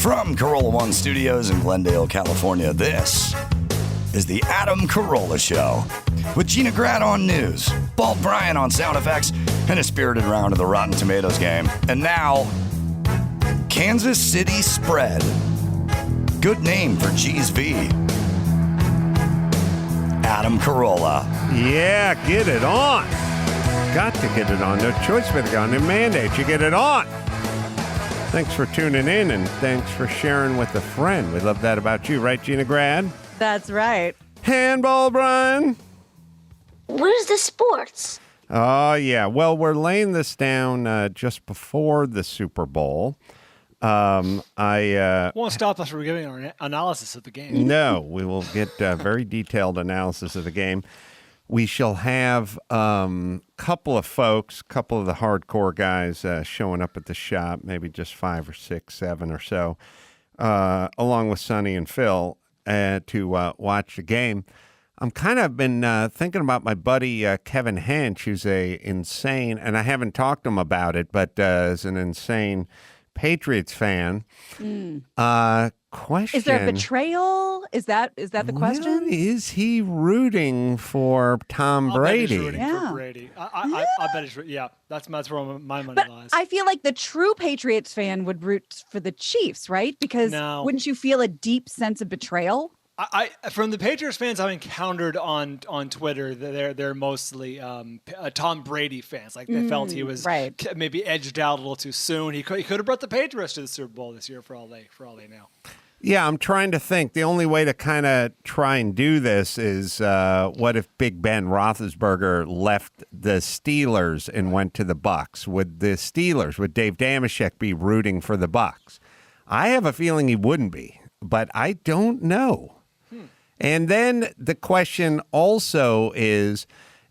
From Carolla One Studios in Glendale, California, this is the Adam Carolla Show. With Gina Grad on news, Bald Bryan on sound effects, and a spirited round of the Rotten Tomatoes game. And now, Kansas City Spread. Good name for Cheese V. Adam Carolla. Yeah, get it on. Got to get it on. No choice but to go on. The mandate, you get it on. Thanks for tuning in, and thanks for sharing with a friend. We love that about you, right, Gina Grad? That's right. Handball, Brian. Where's the sports? Oh, yeah. Well, we're laying this down just before the Super Bowl. Won't stop us from giving our analysis of the game. No, we will get very detailed analysis of the game. We shall have couple of folks, couple of the hardcore guys showing up at the shop, maybe just 5 or 6, 7 or so, along with Sonny and Phil to watch the game. I'm kind of been thinking about my buddy Kevin Hench, who's a insane, and I haven't talked to him about it, but is an insane Patriots fan. Question: Is there a betrayal? Is that the question? Is he rooting for Tom Brady? Bet he's rooting for Brady. I bet he's yeah. That's where my money lies. I feel like the true Patriots fan would root for the Chiefs, right? Because wouldn't you feel a deep sense of betrayal? From the Patriots fans I've encountered on Twitter, they're mostly Tom Brady fans. Like they felt he was maybe edged out a little too soon. He could have brought the Patriots to the Super Bowl this year for all they know. Yeah, I'm trying to think. The only way to kind of try and do this is what if Big Ben Roethlisberger left the Steelers and went to the Bucs? Would Dave Dameshek be rooting for the Bucs? I have a feeling he wouldn't be, but I don't know. And then the question also is,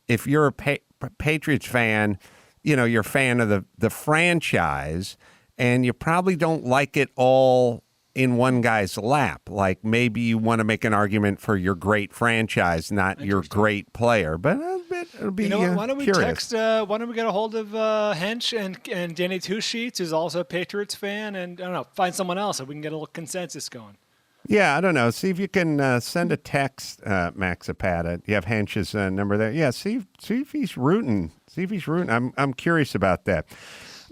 if you're a Patriots fan, you're a fan of the franchise, and you probably don't like it all in one guy's lap. Like maybe you want to make an argument for your great franchise, not your great player. But it'll be why don't we curious. Why don't we get a hold of Hench and Danny Two Sheets, who's also a Patriots fan, and I don't know, find someone else so we can get a little consensus going. Yeah, I don't know. See if you can send a text, Max Zapata. You have Hench's number there. Yeah, see if he's rooting. See if he's rooting. I'm curious about that.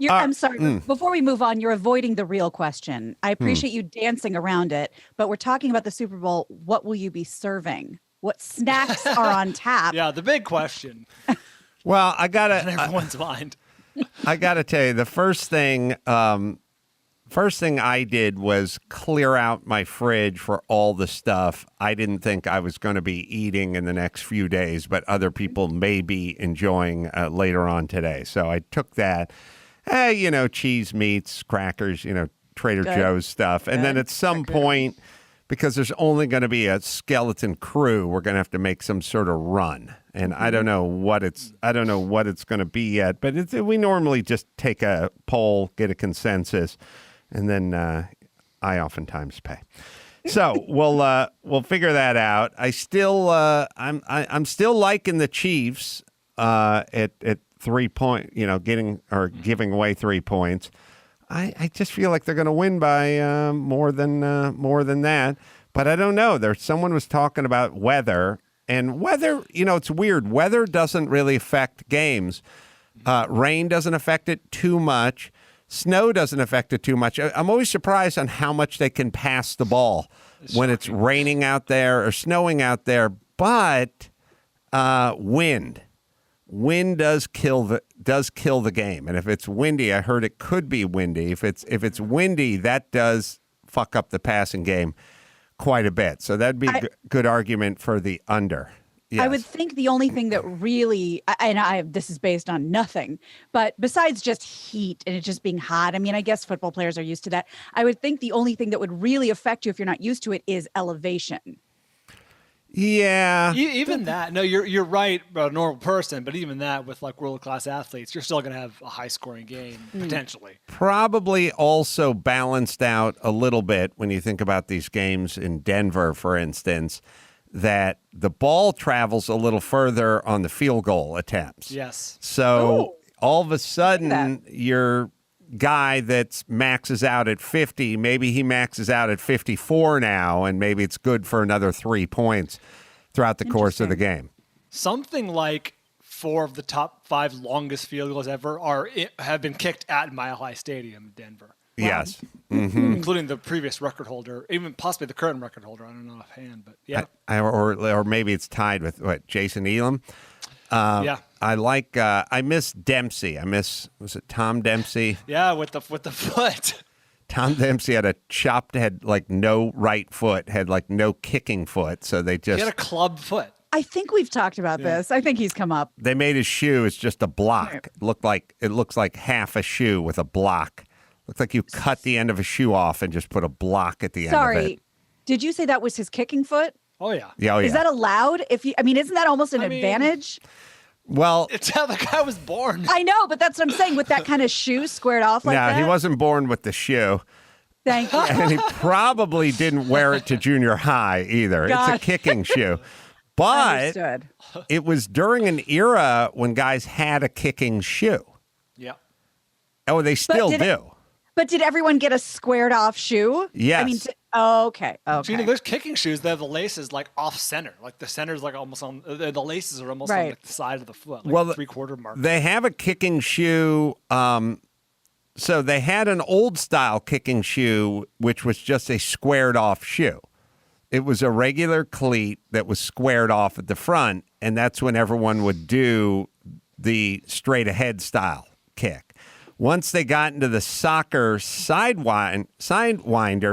I'm sorry. Before we move on, you're avoiding the real question. I appreciate you dancing around it, but we're talking about the Super Bowl. What will you be serving? What snacks are on tap? Yeah, the big question. Well, I gotta. On everyone's mind. I gotta tell you, the first thing I did was clear out my fridge for all the stuff I didn't think I was going to be eating in the next few days, but other people may be enjoying later on today. So I took that. Cheese, meats, crackers, Trader Joe's stuff. And then at some point, because there's only going to be a skeleton crew, we're going to have to make some sort of run. And I don't know what it's going to be yet, but we normally just take a poll, get a consensus, and then I oftentimes pay. So we'll figure that out. I'm still liking the Chiefs at 3 point, giving away 3 points. I just feel like they're going to win by more than that. But I don't know. Someone was talking about weather, and weather. It's weird. Weather doesn't really affect games. Rain doesn't affect it too much. Snow doesn't affect it too much. I'm always surprised on how much they can pass the ball when it's raining out there or snowing out there. But wind does kill the game. And if it's windy, I heard it could be windy. If it's windy, that does fuck up the passing game quite a bit. So that'd be a good argument for the under. Yes. I would think the only thing that really, this is based on nothing, but besides just heat and it just being hot, I guess football players are used to that. I would think the only thing that would really affect you if you're not used to it is elevation. Yeah. Even that. No, you're right about a normal person, but even that with like world-class athletes, you're still going to have a high-scoring game, potentially. Probably also balanced out a little bit when you think about these games in Denver, for instance, that the ball travels a little further on the field goal attempts. Yes. So all of a sudden you're guy that maxes out at 50, maybe he maxes out at 54 now, and maybe it's good for another 3 points throughout the course of the game. Something like 4 of the top 5 longest field goals ever have been kicked at Mile High Stadium in Denver. Wow. Yes. Mm-hmm. Including the previous record holder, even possibly the current record holder. I don't know offhand, but yeah. Or maybe it's tied with, Jason Elam? Yeah. I miss Dempsey. Was it Tom Dempsey? Yeah, with the foot. Tom Dempsey had like no right foot, had like no kicking foot. So he had a club foot. I think we've talked about this. I think he's come up. They made his shoe as just a block. It looks like half a shoe with a block. Looks like you cut the end of a shoe off and just put a block at the end of it. Sorry, did you say that was his kicking foot? Oh yeah. Is that allowed? Isn't that almost an advantage? Well, it's how the guy was born. I know, but that's what I'm saying. With that kind of shoe squared off like that. No, he wasn't born with the shoe. Thank you. And he probably didn't wear it to junior high either. It's a kicking shoe. But it was during an era when guys had a kicking shoe. Yeah. Oh, they still do. But did everyone get a squared off shoe? Yes. Okay. Gina, there's kicking shoes that have the laces like off center. Like the center's like almost on, the laces are almost on like the side of the foot, like the 3/4 mark. They have a kicking shoe. So they had an old style kicking shoe, which was just a squared off shoe. It was a regular cleat that was squared off at the front, and that's when everyone would do the straight ahead style kick. Once they got into the soccer sidewinder,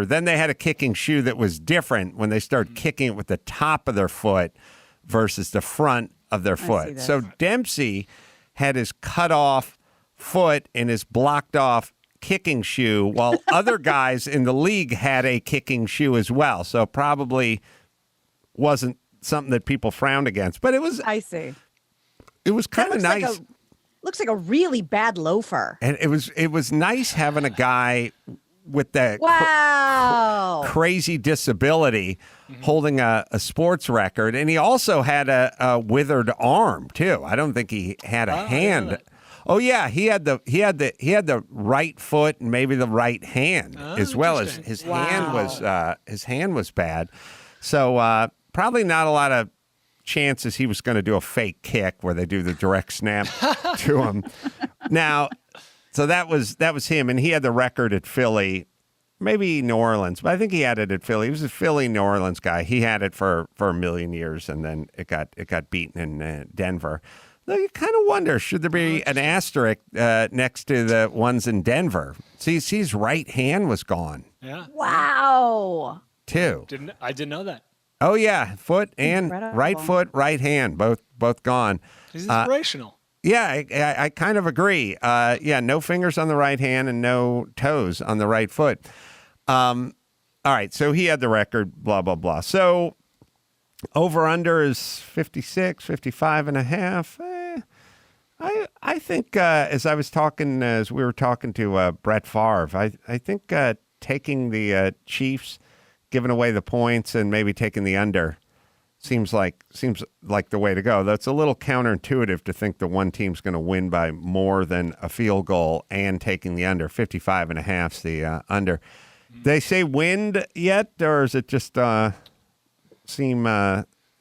then they had a kicking shoe that was different when they started kicking it with the top of their foot versus the front of their foot. So Dempsey had his cut off foot and his blocked off kicking shoe, while other guys in the league had a kicking shoe as well. So probably wasn't something that people frowned against, but it was. I see. It was kind of nice. Looks like a really bad loafer. And it was nice having a guy with that crazy disability holding a sports record, and he also had a withered arm too. I don't think he had a hand. Oh yeah, he had the right foot and maybe the right hand as well as his hand was bad. So probably not a lot of chances he was going to do a fake kick where they do the direct snap to him. Now, so that was him, and he had the record at Philly, maybe New Orleans, but I think he had it at Philly. He was a Philly, New Orleans guy. He had it for a million years, and then it got beaten in Denver. Though you kind of wonder, should there be an asterisk next to the ones in Denver? See, his right hand was gone. Yeah. Wow. Too. I didn't know that. Oh yeah, foot and right foot, right hand, both gone. He's inspirational. Yeah, I kind of agree. No fingers on the right hand and no toes on the right foot. All right, so he had the record, blah, blah, blah. So over under is 56, 55 and a half. I think as we were talking to Brett Favre, I think taking the Chiefs, giving away the points and maybe taking the under seems like the way to go. That's a little counterintuitive to think the one team's going to win by more than a field goal and taking the under. 55 and a half's the under. They say wind yet, or is it just seem?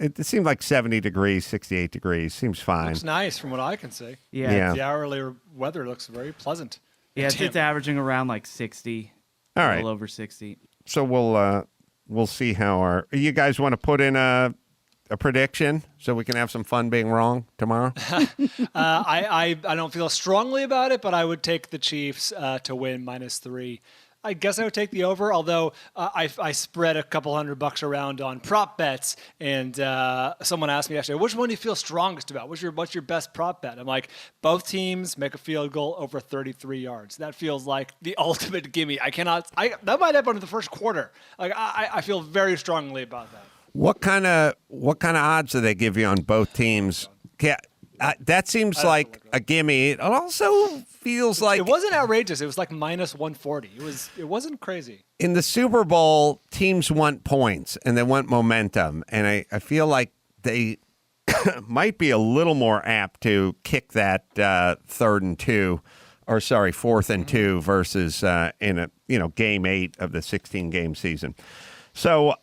It seemed like 70 degrees, 68 degrees. Seems fine. Looks nice from what I can see. Yeah. The hourly weather looks very pleasant. Yeah, it's averaging around like 60. All right. A little over 60. So we'll see how you guys want to put in a prediction so we can have some fun being wrong tomorrow. I don't feel strongly about it, but I would take the Chiefs to win -3. I guess I would take the over, although I spread a couple $100 around on prop bets, and someone asked me yesterday, which one do you feel strongest about? What's your best prop bet? I'm like, both teams make a field goal over 33 yards. That feels like the ultimate gimme. That might happen in the first quarter. Like I feel very strongly about that. What kind of odds do they give you on both teams? Yeah. That seems like a gimme. It also feels like it wasn't outrageous. It was like -140. It wasn't crazy. In the Super Bowl, teams want points and they want momentum, and I feel like they might be a little more apt to kick that 3rd and 2 or sorry, 4th and 2 versus in a game 8 of the 16-game season. So,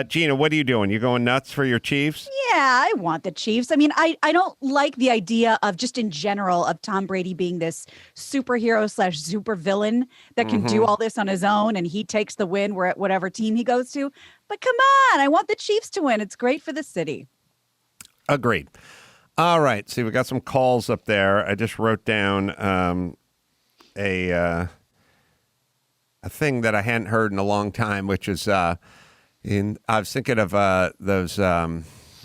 Gina, what are you doing? You going nuts for your Chiefs? Yeah, I want the Chiefs. I mean, I don't like the idea of just in general of Tom Brady being this superhero / super villain that can do all this on his own and he takes the win where whatever team he goes to. But come on, I want the Chiefs to win. It's great for the city. Agreed. All right. See, we got some calls up there. I just wrote down a thing that I hadn't heard in a long time, which is I was thinking of those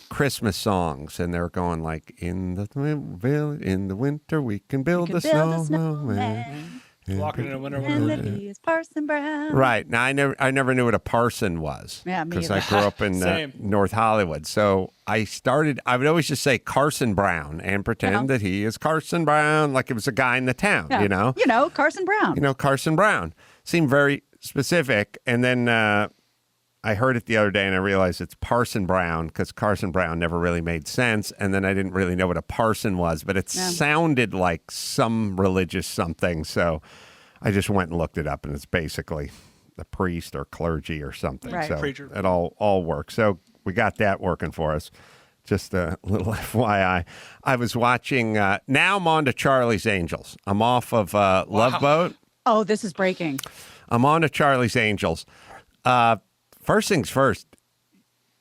Christmas songs, and they're going like, in the winter we can build a snowman. Walking in a winter wonderland. Is Parson Brown. Right. Now, I never knew what a parson was. Yeah, me because either. I grew up in North Hollywood. So I would always just say Carson Brown and pretend that he is Carson Brown, like it was a guy in the town, Yeah. you know? Carson Brown. Carson Brown. Seemed very specific. And then I heard it the other day and I realized it's Parson Brown because Carson Brown never really made sense. And then I didn't really know what a parson was, but it sounded like some religious something. So I just went and looked it up, and it's basically the priest or clergy or something. Right. So Preacher. it all works. So we got that working for us. Just a little FYI. I was watching, now I'm on to Charlie's Angels. I'm off of Love Boat. Oh, this is breaking. I'm on to Charlie's Angels. First things first,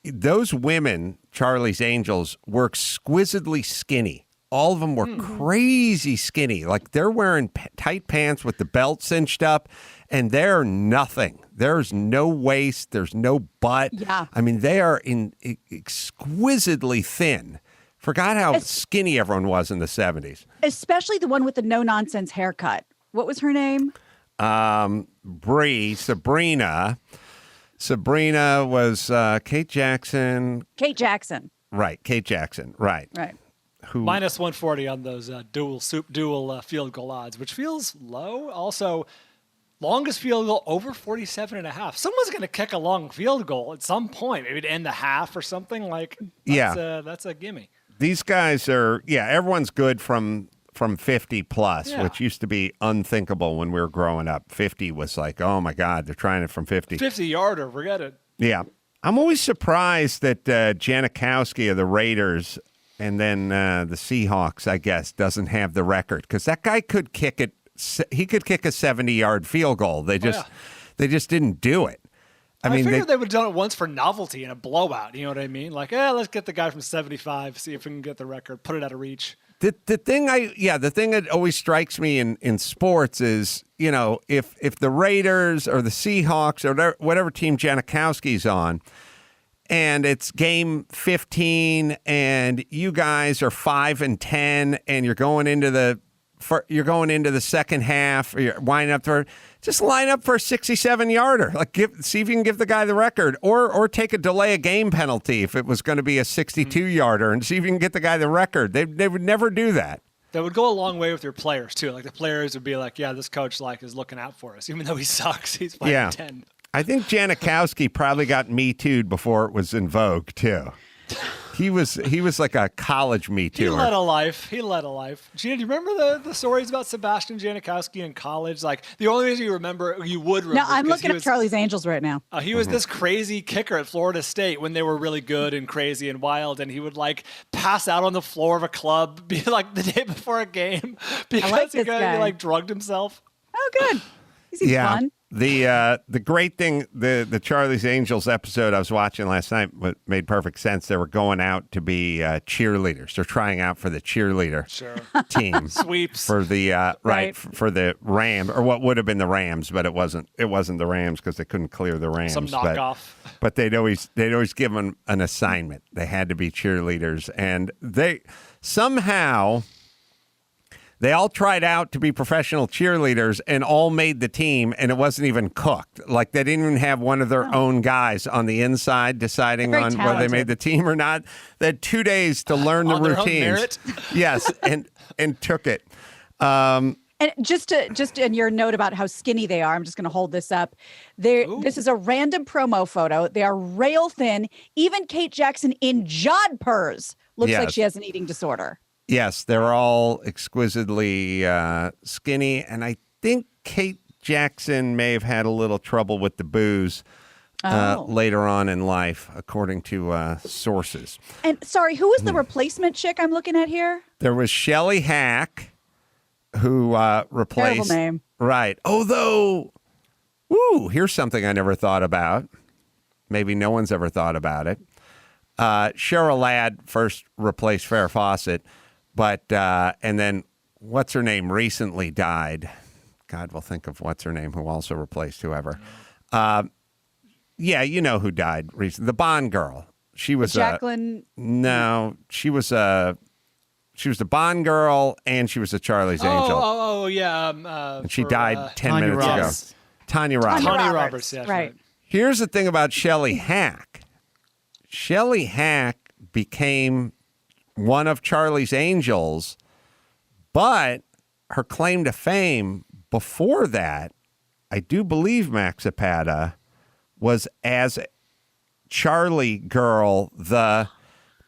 those women, Charlie's Angels, were exquisitely skinny. All of them were crazy skinny. Like they're wearing tight pants with the belt cinched up, and they're nothing. There's no waist. There's no butt. Yeah. I mean, they are exquisitely thin. Forgot how skinny everyone was in the 70s. Especially the one with the no-nonsense haircut. What was her name? Sabrina. Sabrina was Kate Jackson. Kate Jackson. Right, Kate Jackson. Right. Who Minus 140 on those dual field goal odds, which feels low. Also, longest field goal over 47.5. Someone's going to kick a long field goal at some point, maybe to end the half or something. That's a gimme. These guys are, everyone's good from 50 plus, which used to be unthinkable when we were growing up. 50 was like, oh my God, they're trying it from 50. 50-yarder, forget it. Yeah. I'm always surprised that Janikowski of the Raiders and then the Seahawks, I guess, doesn't have the record because that guy could kick it. He could kick a 70-yard field goal. They just didn't do it. I figured they would have done it once for novelty in a blowout. You know what I mean? Like, let's get the guy from 75, see if we can get the record, put it out of reach. The thing that always strikes me in sports is, if the Raiders or the Seahawks or whatever team Janikowski's on, and it's game 15 and you guys are 5-10 and you're going into the second half, or you're winding up for, just line up for a 67-yarder. Like, see if you can give the guy the record, or take a delay of game penalty if it was going to be a 62-yarder, and see if you can get the guy the record. They would never do that. That would go a long way with your players too. Like the players would be like, "Yeah, this coach is looking out for us, even though he sucks. He's 5-10." I think Janikowski probably got Me Too'd before it was in vogue too. He was like a college Me Too'er. He led a life. Gina, do you remember the stories about Sebastian Janikowski in college? Like the only reason you would remember. No, I'm looking at Charlie's Angels right now. He was this crazy kicker at Florida State when they were really good and crazy and wild, and he would like pass out on the floor of a club, be like the day before a game because he drugged himself. Oh, good. He seems fun. The great thing, the Charlie's Angels episode I was watching last night made perfect sense. They were going out to be cheerleaders. They're trying out for the cheerleader team. Sweeps for the for the Rams, or what would have been the Rams, but it wasn't the Rams because they couldn't clear the Rams. Some knockoff. But they'd always give them an assignment. They had to be cheerleaders, and they somehow. They all tried out to be professional cheerleaders and all made the team, and it wasn't even cooked. Like, they didn't even have one of their own guys on the inside deciding on whether they made the team or not. They had 2 days to learn the routines. Their own merit? Yes, and took it. And just in your note about how skinny they are, I'm just going to hold this up. This is a random promo photo. They are rail thin. Even Kate Jackson in jodhpurs looks like she has an eating disorder. Yes, they're all exquisitely skinny, and I think Kate Jackson may have had a little trouble with the booze later on in life, according to sources. And sorry, who was the replacement chick I'm looking at here? There was Shelley Hack, who replaced. Terrible name. Right. Although, here's something I never thought about. Maybe no one's ever thought about it. Cheryl Ladd first replaced Farrah Fawcett, but and then what's her name recently died. God, we'll think of what's her name who also replaced whoever. Yeah, you know who died recently. The Bond girl. She was Jacqueline. No, she was the Bond girl, and she was a Charlie's Angel. Oh, yeah. And she died 10 Tanya minutes Roberts. ago. Tanya Roberts. Tanya Roberts, yeah. Right. Here's the thing about Shelley Hack. Shelley Hack became one of Charlie's Angels, but her claim to fame before that, I do believe, Max Zapata, was as Charlie Girl, the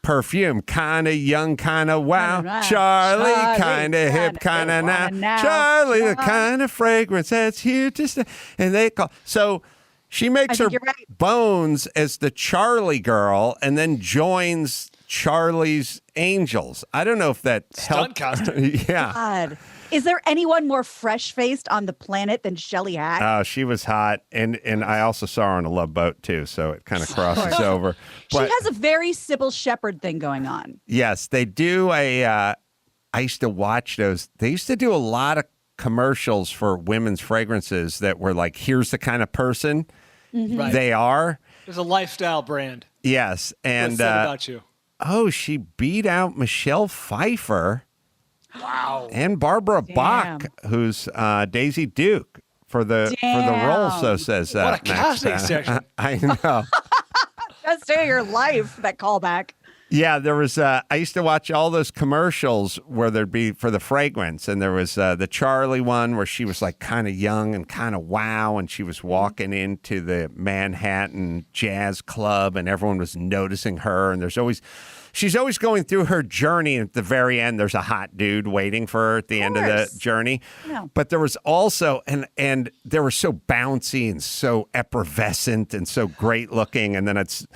perfume, kind of young, kind of wow. Charlie, kind of hip, kind of now. Charlie, the kind of fragrance that's here to stay. And they call. So she makes her bones as the Charlie Girl and then joins Charlie's Angels. I don't know if that Stunt helped. costume. Yeah. God. Is there anyone more fresh-faced on the planet than Shelley Hack? Oh, she was hot. And I also saw her on a Love Boat, too, so it kind of crosses over. She has a very Sybil Shepherd thing going on. Yes, they do I used to watch those. They used to do a lot of commercials for women's fragrances that were like, here's the kind of person they are. There's a lifestyle brand. Yes. And What's that about you? Oh, she beat out Michelle Pfeiffer. Wow. And Barbara Bach, who's Daisy Duke for the role, so says What a Max. casting section. I know. Best day of your life, that callback. Yeah, there was, I used to watch all those commercials where there'd be for the fragrance. And there was the Charlie one where she was like kind of young and kind of wow. And she was walking into the Manhattan Jazz Club and everyone was noticing her. And she's always going through her journey. And at the very end, there's a hot dude waiting for her at the end of the journey. Yeah. But there was also, and they were so bouncy and so effervescent and so great looking. And then it's,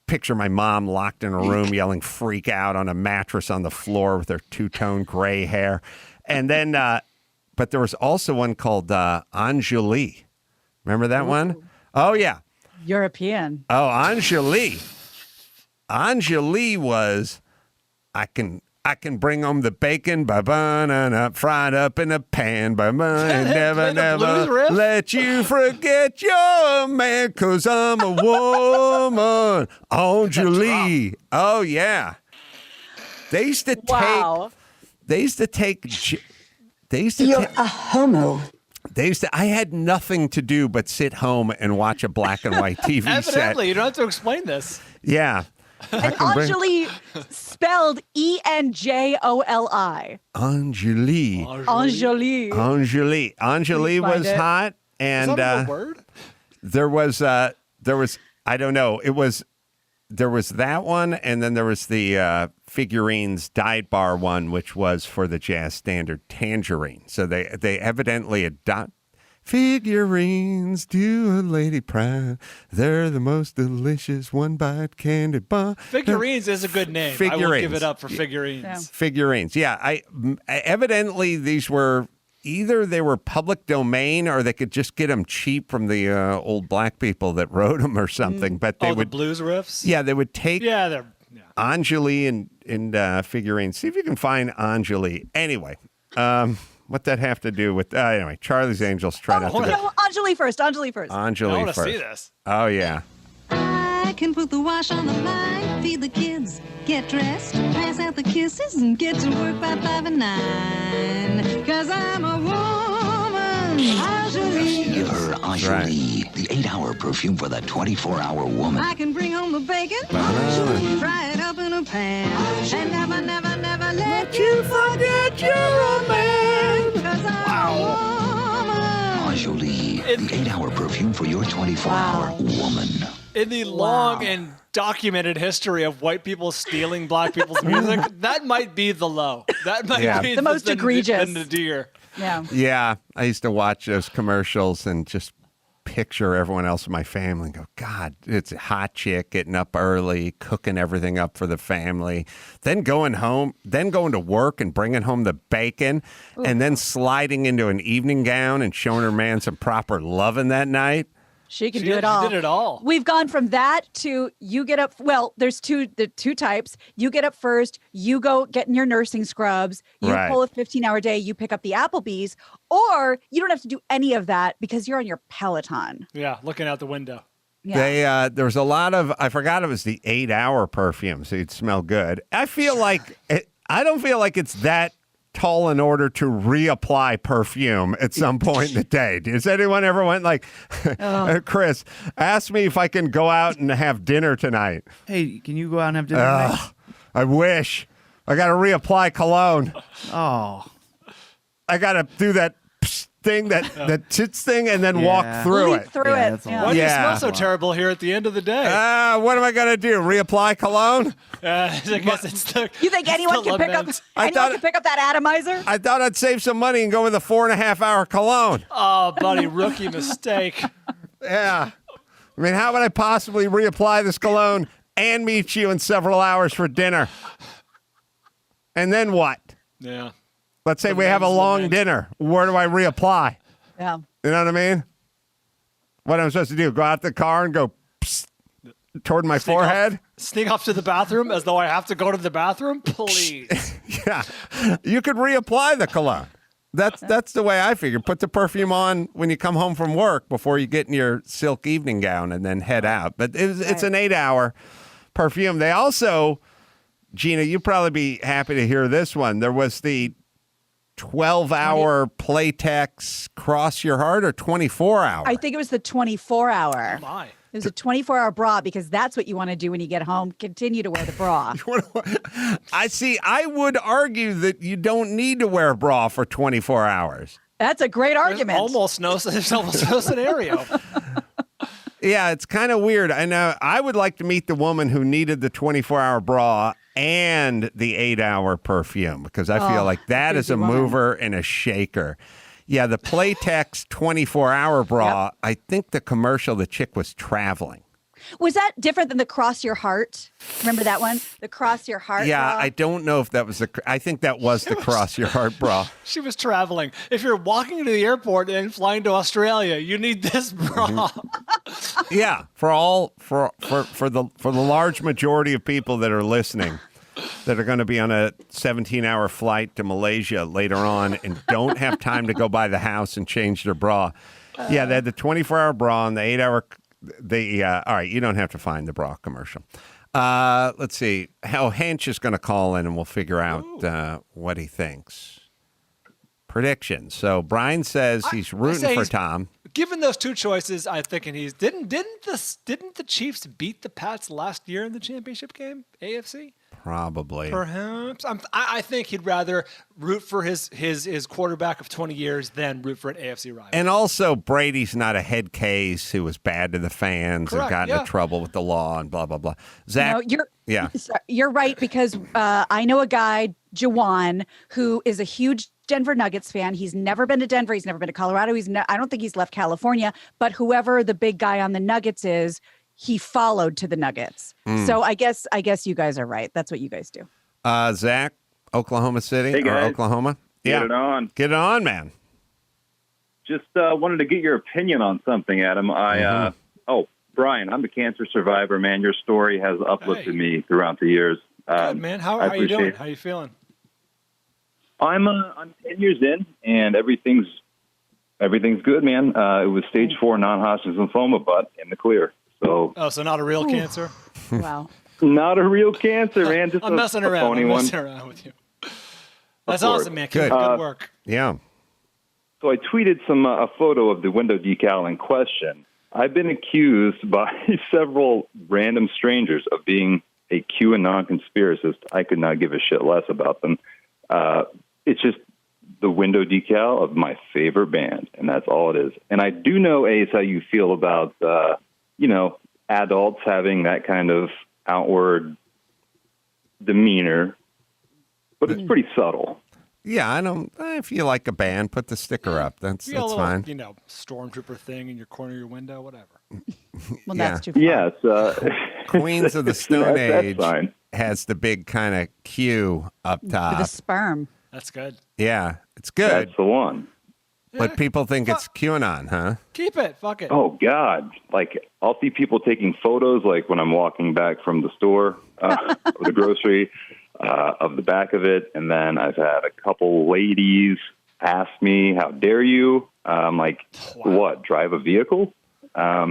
picture my mom locked in a room yelling freak out on a mattress on the floor with her two-tone gray hair. And then, but there was also one called Anjali. Remember that one? Oh, yeah. European. Oh, Anjali. Anjali was, I can bring home the bacon, fried up in a pan, and never let you forget your man, 'cause I'm a woman. Anjali. Oh, yeah. They used to take. You're a homo. I had nothing to do but sit home and watch a black and white TV set. Evidently, you don't have to explain this. Yeah. And Anjali spelled Enjoli. Anjali. Anjali was hot, and is that a word? there was I don't know. There was that one, and then there was the figurines dive bar one, which was for the jazz standard Tangerine. So they evidently adopt. Figurines do a lady proud. They're the most delicious one-bite candy bar. Figurines is a good name. Figurines. I will give it up for figurines. Yeah. Figurines. Yeah, evidently these were either they were public domain or they could just get them cheap from the old black people that wrote them or something. But they would the blues riffs. Yeah, they would take they're Anjali and figurines. See if you can find Anjali. Anyway. What that have to do with anyway? Charlie's Angels try not to. No, Anjali first. Anjali I want to see this. Oh yeah. I can put the wash on the line, feed the kids, get dressed, pass out the kisses, and get to work by 5 and 9. 'Cause I'm a woman. Anjali. Give her Anjali, the 8-hour perfume for the 24-hour woman. I can bring home the bacon, fry it up in a pan, and never, never, never let you forget you're a man. 'Cause I'm a woman. Anjali, the 8-hour perfume for your 24-hour woman. In the long and documented history of white people stealing black people's music, that might be the low. That might be the most egregious. The nadir. Yeah. Yeah. I used to watch those commercials and just picture everyone else in my family and go, God, it's a hot chick getting up early, cooking everything up for the family, then going to work and bringing home the bacon, and then sliding into an evening gown and showing her man some proper loving that night. She can do it all. She did it all. We've gone from that to you get up. Well, there's the two types. You get up first. You go get in your nursing scrubs. You pull a 15-hour day. You pick up the Applebee's, or you don't have to do any of that because you're on your Peloton. Yeah, looking out the window. Yeah. There was a lot of, I forgot it was the 8-hour perfume, so you'd smell good. I feel like, I don't feel like it's that tall in order to reapply perfume at some point in the day. Does anyone ever went like, Chris, ask me if I can go out and have dinner tonight? Hey, can you go out and have dinner tonight? I wish. I got to reapply cologne. Oh. I got to do that thing, that tits thing, and then walk through Leap it. through it. Why do you smell so terrible here at the end of the day? What am I going to do? Reapply cologne? I guess it's the. You think anyone can pick up? Anyone can pick up that atomizer? I thought I'd save some money and go with a 4.5-hour cologne. Oh, buddy, rookie mistake. Yeah. I mean, how would I possibly reapply this cologne and meet you in several hours for dinner? And then what? Yeah. Let's say we have a long dinner. Where do I reapply? Yeah. You know what I mean? What am I supposed to do? Go out the car and go toward my forehead? Sneak off to the bathroom as though I have to go to the bathroom? Please. Yeah. You could reapply the cologne. That's the way I figure. Put the perfume on when you come home from work before you get in your silk evening gown and then head out. But it's an 8-hour perfume. They also, Gina, you'd probably be happy to hear this one. There was the 12-hour Playtex Cross Your Heart or 24-hour? I think it was the 24-hour. Oh, my. It was a 24-hour bra because that's what you want to do when you get home. Continue to wear the bra. I would argue that you don't need to wear a bra for 24 hours. That's a great argument. There's almost no scenario. Yeah, it's kind of weird. I know. I would like to meet the woman who needed the 24-hour bra and the 8-hour perfume because I feel like that is a mover and a shaker. Yeah, the Playtex 24-hour bra, I think the commercial, the chick was traveling. Was that different than the Cross Your Heart? Remember that one? The Cross Your Heart bra? I don't know if that was I think that was the Cross Your Heart bra. She was traveling. If you're walking to the airport and flying to Australia, you need this bra. Yeah, for the large majority of people that are listening that are going to be on a 17-hour flight to Malaysia later on and don't have time to go by the house and change their bra. Yeah, they had the 24-hour bra and the 8-hour. All right, you don't have to find the bra commercial. Let's see. How Hench is going to call in and we'll figure out what he thinks. Predictions. So Bryan says he's rooting for Tom. Given those two choices, I'm thinking didn't the Chiefs beat the Pats last year in the championship game, AFC? Probably. Perhaps. I think he'd rather root for his quarterback of 20 years than root for an AFC rival. And also, Brady's not a head case who was bad to the fans and got into trouble with the law and blah, blah, blah. Zach, you're right because I know a guy, Jawan, who is a huge Denver Nuggets fan. He's never been to Denver. He's never been to Colorado. I don't think he's left California. But whoever the big guy on the Nuggets is, he followed to the Nuggets. So I guess you guys are right. That's what you guys do. Zach, Oklahoma City or Oklahoma? Get it on. Get it on, man. Just wanted to get your opinion on something, Adam. Bryan, I'm a cancer survivor, man. Your story has uplifted me throughout the years. Good, man. How are you doing? How are you feeling? I'm 10 years in, and everything's good, man. It was stage 4 non-Hodgkin's lymphoma, but in the clear. So not a real cancer? Wow. Not a real cancer, man. Just I'm messing around. Phony one. Messing around with you. That's awesome, man. Keep good work. Yeah. So I tweeted a photo of the window decal in question. I've been accused by several random strangers of being a QAnon conspiracist. I could not give a shit less about them. It's just the window decal of my favorite band, and that's all it is. And I do know, Ace, how you feel about, adults having that kind of outward demeanor, but it's pretty subtle. Yeah, I don't. If you like a band, put the sticker up. That's little, fine. Stormtrooper thing in your corner of your window, whatever. Well, that's too far. Yes. Queens of the Stone Age fine. has the big kind of Q up top. The sperm. That's good. Yeah, it's good. That's the one. But people think it's QAnon, huh? Keep it. Fuck it. Oh, God. Like, I'll see people taking photos, like when I'm walking back from the store or the grocery, of the back of it. And then I've had a couple ladies ask me, how dare you? I'm like, what, drive a vehicle?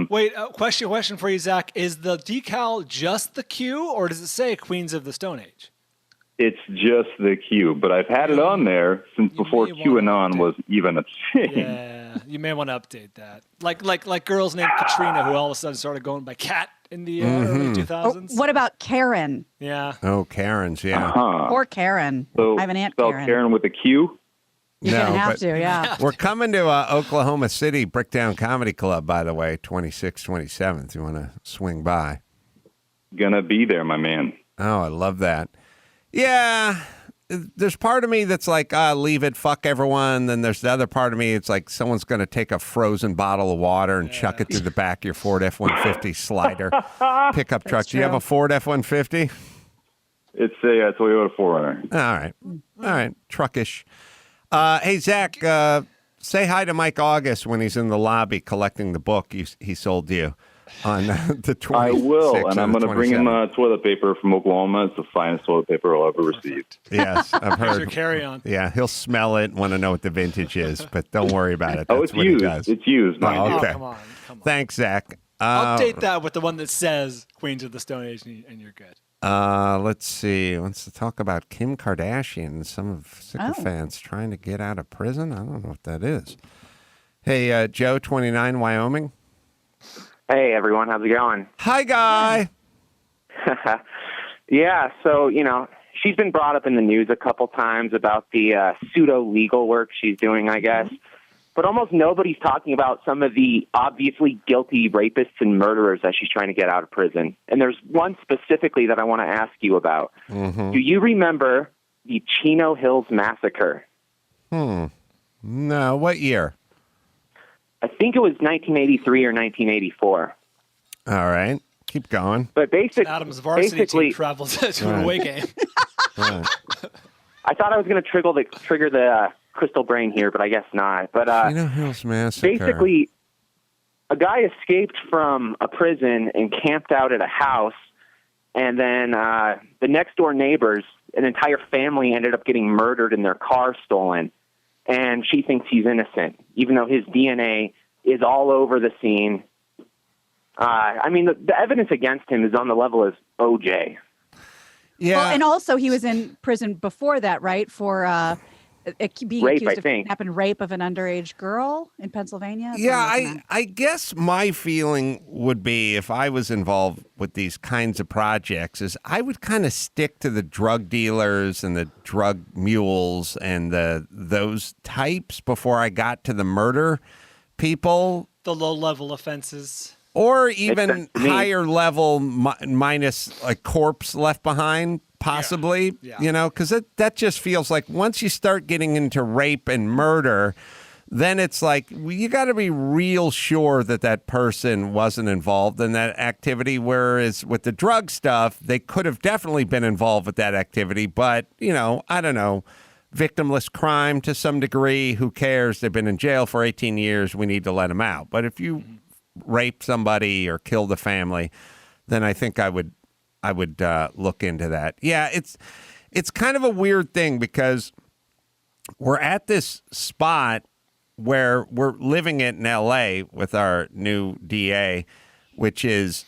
Wait, question for you, Zach. Is the decal just the Q, or does it say Queens of the Stone Age? It's just the Q, but I've had it on there since before QAnon was even a thing. Yeah, you may want to update that. Like girls named Katrina, who all of a sudden started going by Cat in the early 2000s. What about Karen? Yeah. Oh, Karen's, yeah. Or Karen. So I have an aunt spelled Karen. with a Q? You're going to have to, yeah. We're coming to Oklahoma City, Bricktown Comedy Club, by the way, 26th, 27th. You want to swing by? Gonna be there, my man. Oh, I love that. Yeah, there's part of me that's like, leave it, fuck everyone. Then there's the other part of me, it's like someone's going to take a frozen bottle of water and chuck it through the back of your Ford F-150 slider pickup truck. Do you have a Ford F-150? It's a Toyota 4Runner. All right, truckish. Hey, Zach, say hi to Mike August when he's in the lobby collecting the book he sold you on the 26th. I will, and I'm going to bring him 27th. toilet paper from Oklahoma. It's the finest toilet paper I'll ever receive. Yes, I've Here's heard. your carry-on. Yeah, he'll smell it and want to know what the vintage is, but don't worry about it. Oh, That's it's what used. he does. It's used. Oh, Mind you. okay. Come on. Thanks, Zach. Update that with the one that says Queens of the Stone Age, and you're good. Let's see. Let's talk about Kim Kardashian and some of sycophants trying to get out of prison. I don't know what that is. Hey, Joe, 29, Wyoming. Hey, everyone. How's it going? Hi, guy. Yeah, so, she's been brought up in the news a couple times about the pseudo-legal work she's doing, I guess. But almost nobody's talking about some of the obviously guilty rapists and murderers that she's trying to get out of prison. And there's one specifically that I want to ask you about. Mm-hmm. Do you remember the Chino Hills Massacre? No, what year? I think it was 1983 or 1984. All right. Keep going. But Adam's varsity team traveled to an away game. Right. I thought I was going to trigger the crystal brain here, but I guess not. But Chino Hills Massacre. basically, a guy escaped from a prison and camped out at a house, and then the next door neighbors, an entire family, ended up getting murdered and their car stolen. And she thinks he's innocent, even though his DNA is all over the scene. The evidence against him is on the level of OJ. Yeah. Well, and also he was in prison before that, right? For being Rape, accused I of think. kidnapping rape of an underage girl in Pennsylvania. Yeah, I guess my feeling would be if I was involved with these kinds of projects is I would kind of stick to the drug dealers and the drug mules and those types before I got to the murder people. The low-level offenses. Or even higher level minus a corpse left behind, possibly, because that just feels like once you start getting into rape and murder, then it's like you got to be real sure that person wasn't involved in that activity. Whereas with the drug stuff, they could have definitely been involved with that activity. But, I don't know, victimless crime to some degree. Who cares? They've been in jail for 18 years. We need to let them out. But if you rape somebody or kill the family, then I think I would look into that. Yeah, it's kind of a weird thing because we're at this spot where we're living it in L.A. with our new DA, which is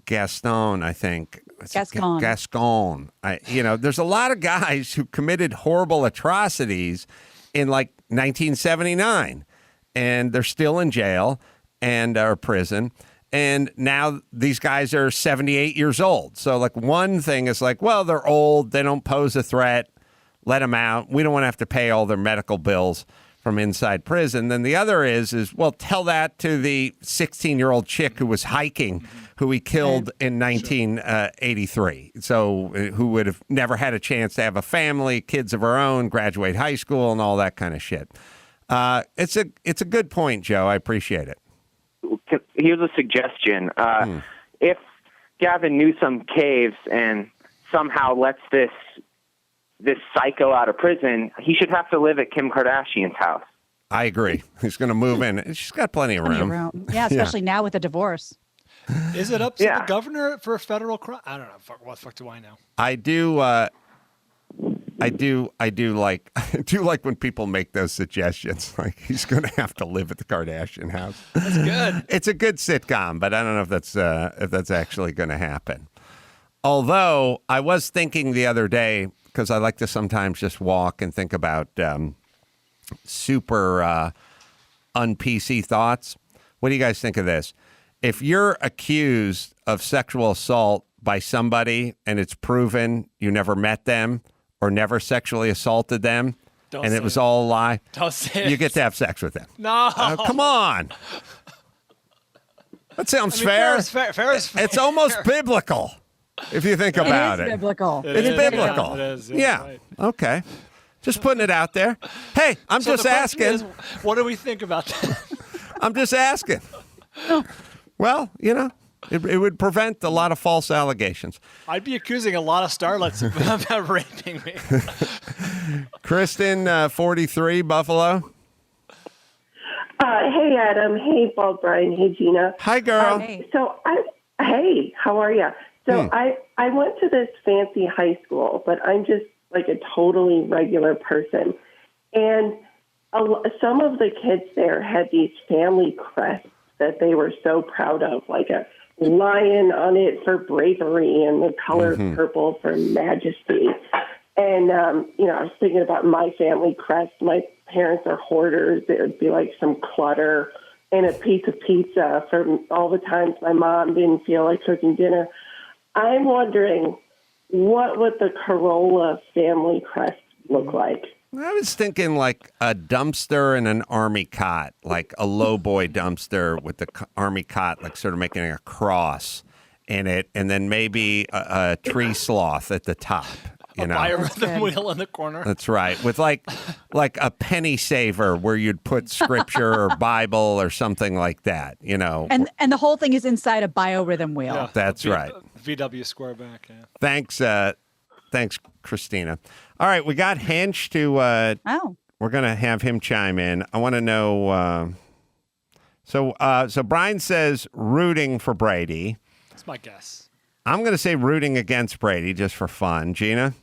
Gaston, I think. Gascon. There's a lot of guys who committed horrible atrocities in like 1979, and they're still in jail and or prison. And now these guys are 78 years old. So like one thing is like, well, they're old. They don't pose a threat. Let them out. We don't want to have to pay all their medical bills from inside prison. Then the other is well, tell that to the 16-year-old chick who was hiking, who he killed in 1983. So who would have never had a chance to have a family, kids of her own, graduate high school, and all that kind of shit. It's a good point, Joe. I appreciate it. Here's a suggestion. If Gavin Newsom caves and somehow lets this psycho out of prison, he should have to live at Kim Kardashian's house. I agree. He's going to move in. She's got plenty of room. Yeah, especially now with the divorce. Is it up to the governor for a federal crime? I don't know. What the fuck do I know? I do like when people make those suggestions. Like he's going to have to live at the Kardashian house. That's good. It's a good sitcom, but I don't know if that's actually going to happen. Although I was thinking the other day, because I like to sometimes just walk and think about super un-PC thoughts. What do you guys think of this? If you're accused of sexual assault by somebody and it's proven you never met them or never sexually assaulted them and it was all a lie, you get to have sex with them. No. Come on. That sounds fair. Fair is fair. It's almost biblical if you think about it. It is biblical. It's biblical. It is. Yeah. Right. Okay. Just putting it out there. Hey, I'm just the question asking. is, what do we think about that? I'm just asking. Well, it would prevent a lot of false allegations. I'd be accusing a lot of starlets about raping me. Kristen, 43, Buffalo. Hey, Adam. Hey, Bryan. Hey, Gina. Hi, girl. Hey, how are you? So I went to this fancy high school, but I'm just like a totally regular person. And some of the kids there had these family crests that they were so proud of, like a lion on it for bravery and the color purple for majesty. And, I was thinking about my family crest. My parents are hoarders. There would be like some clutter and a piece of pizza for all the times my mom didn't feel like cooking dinner. I'm wondering, what would the Carolla family crest look like? I was thinking like a dumpster and an army cot, like a low boy dumpster with the army cot, like sort of making a cross in it, and then maybe a tree sloth at the top. A biorhythm wheel in the corner. That's right, with like a penny saver where you'd put scripture or Bible or something like that. And the whole thing is inside a biorhythm wheel. Yeah, that's right. VW square back. Yeah. Thanks, Christina. All right, we got Hench to. We're gonna have him chime in. I want to know. So Bryan says rooting for Brady. That's my guess. I'm going to say rooting against Brady just for fun. Gina?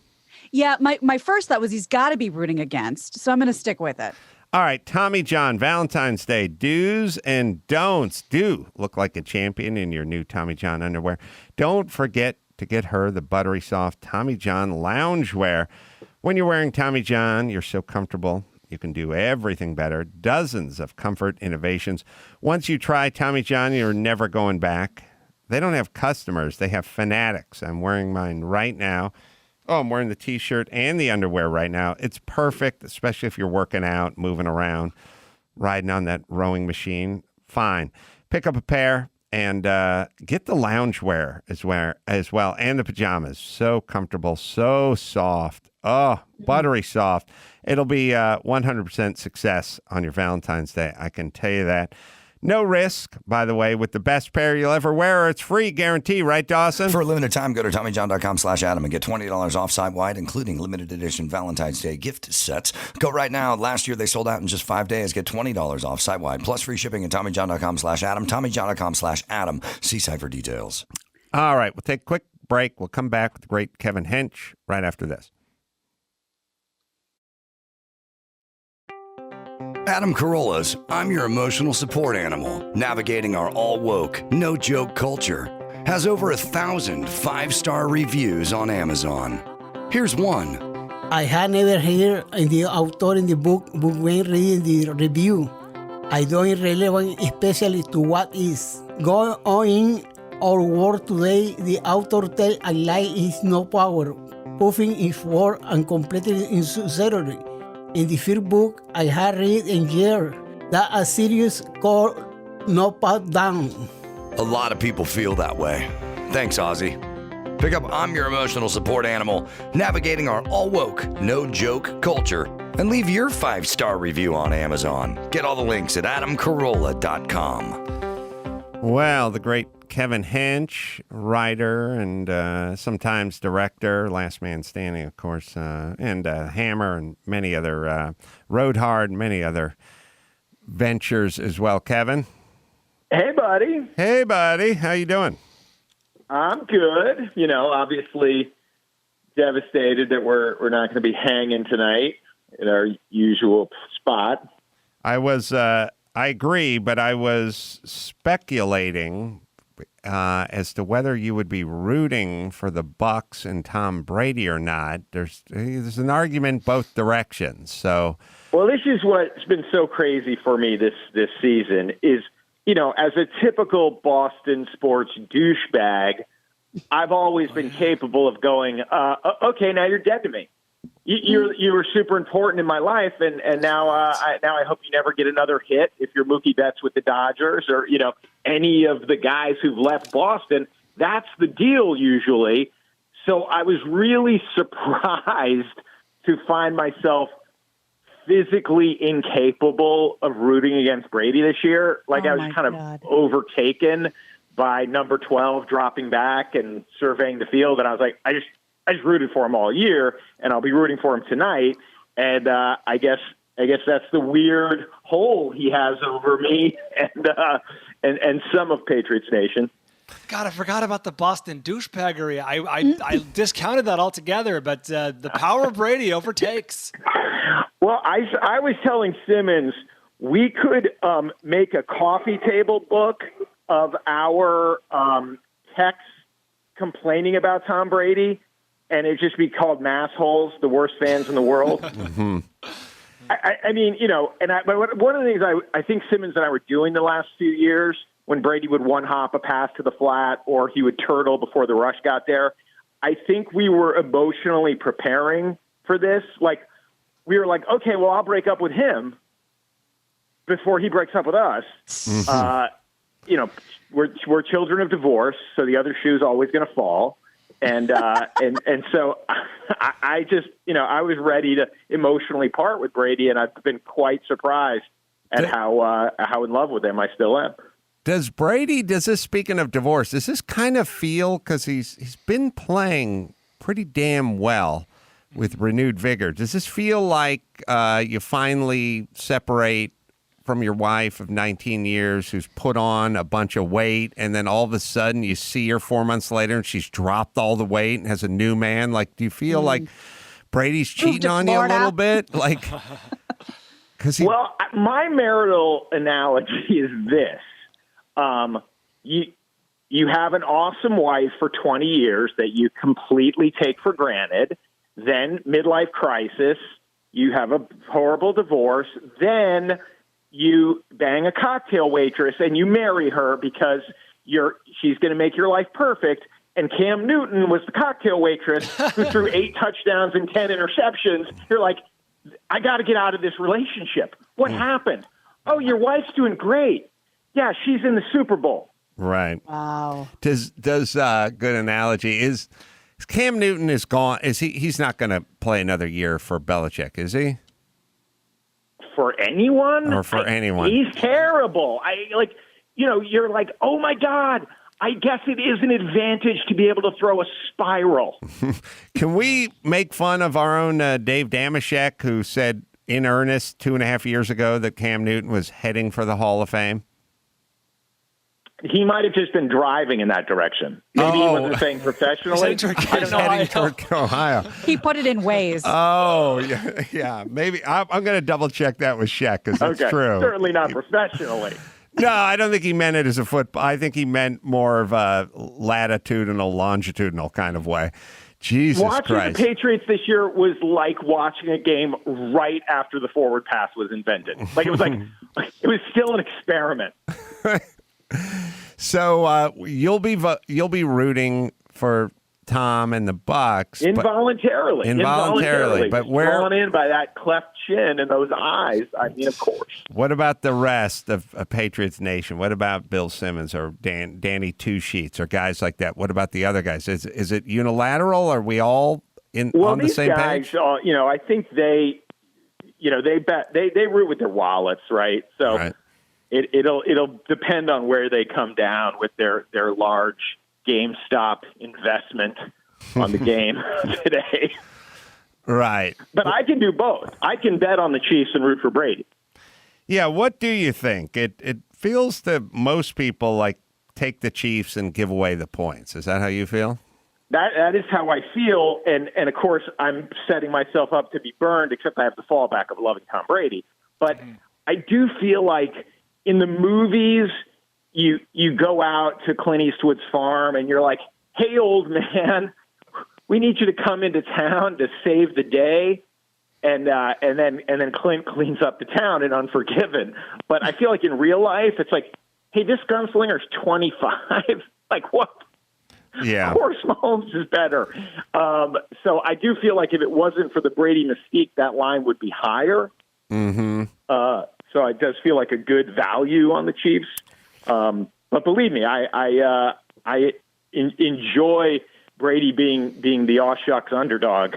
Yeah, my first thought was he's got to be rooting against, so I'm going to stick with it. All right, Tommy John, Valentine's Day, do's and don'ts. Do look like a champion in your new Tommy John underwear. Don't forget to get her the buttery soft Tommy John loungewear. When you're wearing Tommy John, you're so comfortable. You can do everything better. Dozens of comfort innovations. Once you try Tommy John, you're never going back. They don't have customers. They have fanatics. I'm wearing mine right now. Oh, I'm wearing the T-shirt and the underwear right now. It's perfect, especially if you're working out, moving around, riding on that rowing machine. Fine. Pick up a pair and get the loungewear as well, and the pajamas. So comfortable, so soft. Oh, buttery soft. It'll be 100% success on your Valentine's Day. I can tell you that. No risk, by the way, with the best pair you'll ever wear. It's free guarantee, right, Dawson? For a limited time, go to TommyJohn.com/Adam and get $20 off site-wide, including limited edition Valentine's Day gift sets. Go right now. Last year, they sold out in just 5 days. Get $20 off site-wide, plus free shipping at TommyJohn.com/Adam, TommyJohn.com/Adam. See site for details. All right, we'll take a quick break. We'll come back with the great Kevin Hench right after this. Adam Carolla's I'm Your Emotional Support Animal, navigating our all-woke, no-joke culture, has over 1,000 5-star reviews on Amazon. Here's one. I had never heard the author in the book, but when reading the review, I don't relevant especially to what is going on in our world today. The author tells a lie is no power, puffing is word and completely insincerity. in the first book I had read in year that a series called No Pat Down. A lot of people feel that way. Thanks, Ozzy. Pick up I'm Your Emotional Support Animal, navigating our all-woke, no-joke culture, and leave your 5-star review on Amazon. Get all the links at adamcarolla.com. Well, the great Kevin Hench, writer and sometimes director, Last Man Standing, of course, and Hammer and many other, Rode Hard, many other ventures as well. Kevin? Hey, buddy. Hey, buddy. How you doing? I'm good. You know, obviously devastated that we're not going to be hanging tonight in our usual spot. I agree, but I was speculating as to whether you would be rooting for the Bucks and Tom Brady or not. There's an argument both directions. So, well, this is what's been so crazy for me this season is, you know, as a typical Boston sports douchebag, I've always been capable of going, okay, now you're dead to me. You were super important in my life, and now I hope you never get another hit if you're Mookie Betts with the Dodgers or, you know, any of the guys who've left Boston. That's the deal usually. So I was really surprised to find myself physically incapable of rooting against Brady this year. Like I was kind of overtaken by number 12 dropping back and surveying the field. And I was like, I just rooted for him all year, and I'll be rooting for him tonight. And I guess that's the weird hole he has over me and some of Patriots Nation. God, I forgot about the Boston douchebaggery. I discounted that altogether, but the power of Brady overtakes. Well, I was telling Simmons we could make a coffee table book of our texts complaining about Tom Brady, and it'd just be called Massholes, the worst fans in the world. Mm-hmm. I mean, you know, but one of the things I think Simmons and I were doing the last few years when Brady would one-hop a pass to the flat or he would turtle before the rush got there, I think we were emotionally preparing for this. Like, we were like, okay, well, I'll break up with him before he breaks up with us. Mm-hmm. You know, we're children of divorce, so the other shoe's always going to fall. And so I just, you know, I was ready to emotionally part with Brady, and I've been quite surprised at how in love with him I still am. Does this, speaking of divorce, does this kind of feel, because he's been playing pretty damn well with renewed vigor, does this feel like you finally separate from your wife of 19 years who's put on a bunch of weight, and then all of a sudden you see her 4 months later and she's dropped all the weight and has a new man? Like, do you feel like Brady's cheating on you a little bit? Like, well, my marital analogy is this. You have an awesome wife for 20 years that you completely take for granted. Then midlife crisis, you have a horrible divorce. Then you bang a cocktail waitress and you marry her because she's going to make your life perfect. And Cam Newton was the cocktail waitress who threw 8 touchdowns and 10 interceptions. You're like, I got to get out of this relationship. What happened? Oh, your wife's doing great. Yeah, she's in the Super Bowl. Right. Wow. Does good analogy is Cam Newton is gone. He's not going to play another year for Belichick, is he? For anyone? Or for anyone. He's terrible. You're like, oh my God, I guess it is an advantage to be able to throw a spiral. Can we make fun of our own Dave Damashek, who said in earnest 2.5 years ago that Cam Newton was heading for the Hall of Fame? He might have just been driving in that direction. Maybe he wasn't saying professionally. Heading toward Ohio. He put it in ways. Oh, yeah. Maybe I'm going to double check that with Shaq because that's true. Certainly not professionally. No, I don't think he meant it as a football. I think he meant more of a latitudinal, longitudinal kind of way. Jesus Watching Christ. the Patriots this year was like watching a game right after the forward pass was invented. Like it was still an experiment. So you'll be rooting for Tom and the Bucks. Involuntarily. But where drawn in by that cleft chin and those eyes. I mean, of course. What about the rest of Patriots Nation? What about Bill Simmons or Danny Two Sheets or guys like that? What about the other guys? Is it unilateral? Are we all on the same page? Well, these guys, I think they root with their wallets, right? So right. It'll depend on where they come down with their large GameStop investment on the game today. Right. But I can do both. I can bet on the Chiefs and root for Brady. Yeah, what do you think? It feels to most people like take the Chiefs and give away the points. Is that how you feel? That is how I feel, and of course I'm setting myself up to be burned, except I have the fallback of loving Tom Brady. But I do feel like in the movies, you go out to Clint Eastwood's farm and you're like, hey, old man, we need you to come into town to save the day. And then Clint cleans up the town in Unforgiven. But I feel like in real life, it's like, hey, this gunslinger's 25. Like, what? Yeah. Of course, Mahomes is better. So I do feel like if it wasn't for the Brady mystique, that line would be higher. Mm-hmm. So it does feel like a good value on the Chiefs. But believe me, I enjoy Brady being the aw shucks underdog.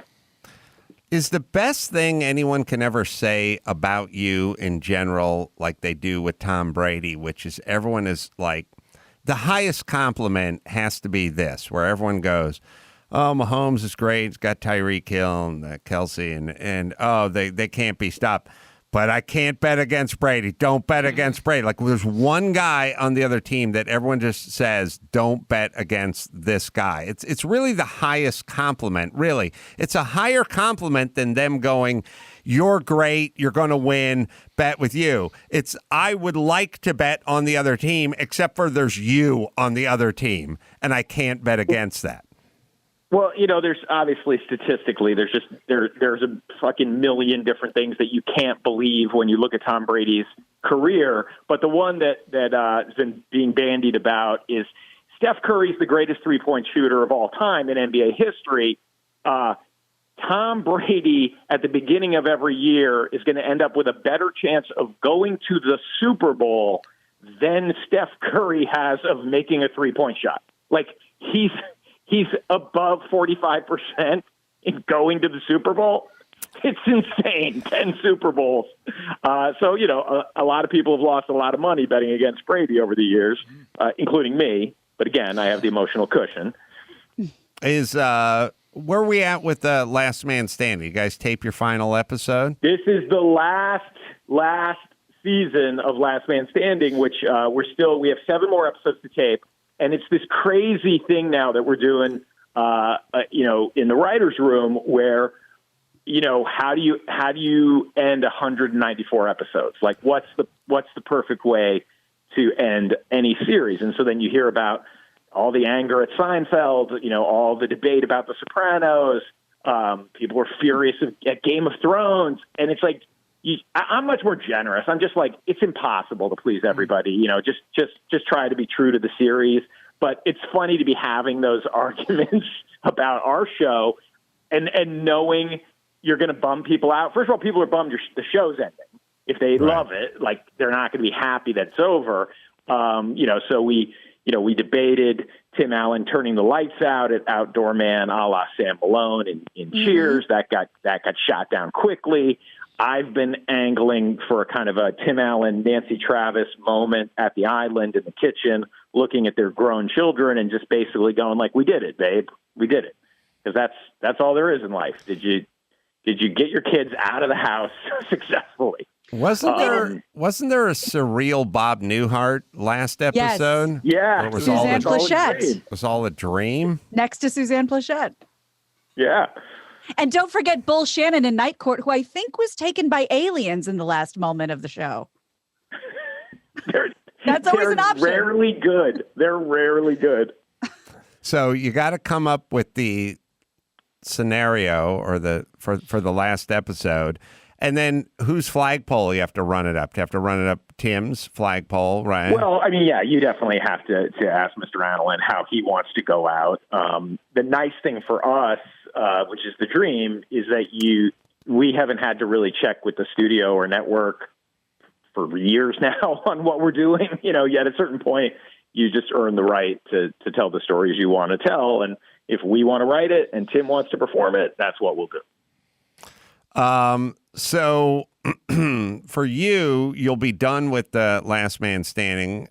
Is the best thing anyone can ever say about you in general, like they do with Tom Brady, which is everyone is like, the highest compliment has to be this, where everyone goes, oh, Mahomes is great. He's got Tyreek Hill and Kelsey, and oh, they can't be stopped. But I can't bet against Brady. Don't bet against Brady. Like there's one guy on the other team that everyone just says, don't bet against this guy. It's really the highest compliment, really. It's a higher compliment than them going, you're great, you're going to win, bet with you. It's, I would like to bet on the other team, except for there's you on the other team, and I can't bet against that. Well, there's obviously statistically, there's a fucking million different things that you can't believe when you look at Tom Brady's career. But the one that has been being bandied about is Steph Curry's the greatest three-point shooter of all time in NBA history. Tom Brady at the beginning of every year is going to end up with a better chance of going to the Super Bowl than Steph Curry has of making a three-point shot. Like he's above 45% in going to the Super Bowl. It's insane. 10 Super Bowls. So, a lot of people have lost a lot of money betting against Brady over the years, including me. But again, I have the emotional cushion. Is where are we at with the Last Man Standing? You guys tape your final episode? This is the last season of Last Man Standing, which we have 7 more episodes to tape. And it's this crazy thing now that we're doing, in the writer's room where, how do you end 194 episodes? Like, what's the perfect way to end any series? And so then you hear about all the anger at Seinfeld, all the debate about The Sopranos. People are furious at Game of Thrones, and it's like I'm much more generous. I'm just like, it's impossible to please everybody. Just try to be true to the series. But it's funny to be having those arguments about our show and knowing you're going to bum people out. First of all, people are bummed the show's ending. If they love it, like they're not going to be happy that it's over. So we debated Tim Allen turning the lights out at Outdoor Man, a la Sam Malone in Cheers. That got shot down quickly. I've been angling for a kind of a Tim Allen, Nancy Travis moment at the island in the kitchen, looking at their grown children and just basically going like, we did it, babe. We did it. Because that's all there is in life. Did you get your kids out of the house successfully? Wasn't there a surreal Bob Newhart last episode? Yes. Yeah. Suzanne Plachette. It was all a dream? Next to Suzanne Plachette. Yeah. And don't forget Bull Shannon in Night Court, who I think was taken by aliens in the last moment of the show. That's always an option. They're rarely good. So you got to come up with the scenario or for the last episode, And then whose flagpole you have to run it up? Do you have to run it up Tim's flagpole, right? Well, I mean, yeah, you definitely have to ask Mr. Allen how he wants to go out. The nice thing for us, which is the dream, is that we haven't had to really check with the studio or network for years now on what we're doing. Yet at a certain point, you just earn the right to tell the stories you want to tell. And if we want to write it and Tim wants to perform it, that's what we'll do. So for you'll be done with the Last Man Standing.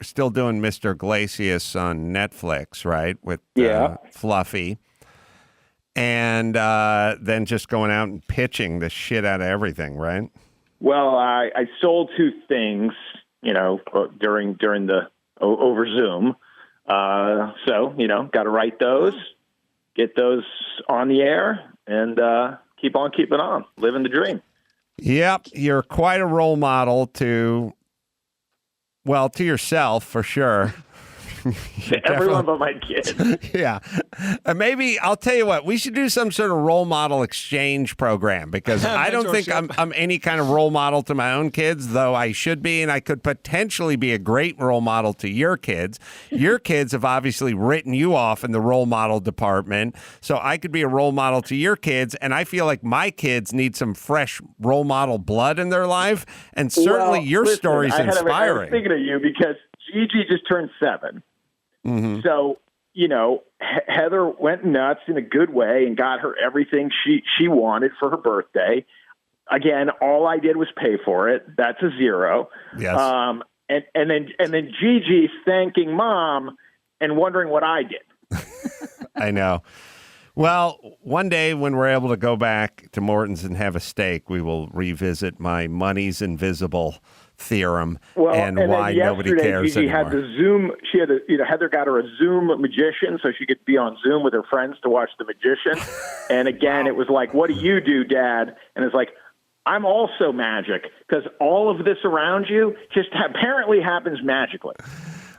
Still doing Mr. Glacius on Netflix, right? With Fluffy. And then just going out and pitching the shit out of everything, right? Well, I sold 2 things, during the over Zoom. So, got to write those, get those on the air, and keep on keeping on, living the dream. Yep, you're quite a role model to yourself for sure. Everyone but my kids. Yeah. Maybe I'll tell you what, we should do some sort of role model exchange program because I don't think I'm any kind of role model to my own kids, though I should be, and I could potentially be a great role model to your kids. Your kids have obviously written you off in the role model department, so I could be a role model to your kids, and I feel like my kids need some fresh role model blood in their life, and certainly your story's inspiring. I was thinking of you because Gigi just turned 7. Mm-hmm. So, Heather went nuts in a good way and got her everything she wanted for her birthday. Again, all I did was pay for it. That's a 0. Yes. And then Gigi's thanking Mom and wondering what I did. I know. Well, one day when we're able to go back to Morton's and have a steak, we will revisit my money's invisible theorem and why nobody cares Gigi anymore. had the Zoom. She had Heather got her a Zoom magician so she could be on Zoom with her friends to watch the magician. And again, it was like, "What do you do, Dad?" And it's like, "I'm also magic because all of this around you just apparently happens magically."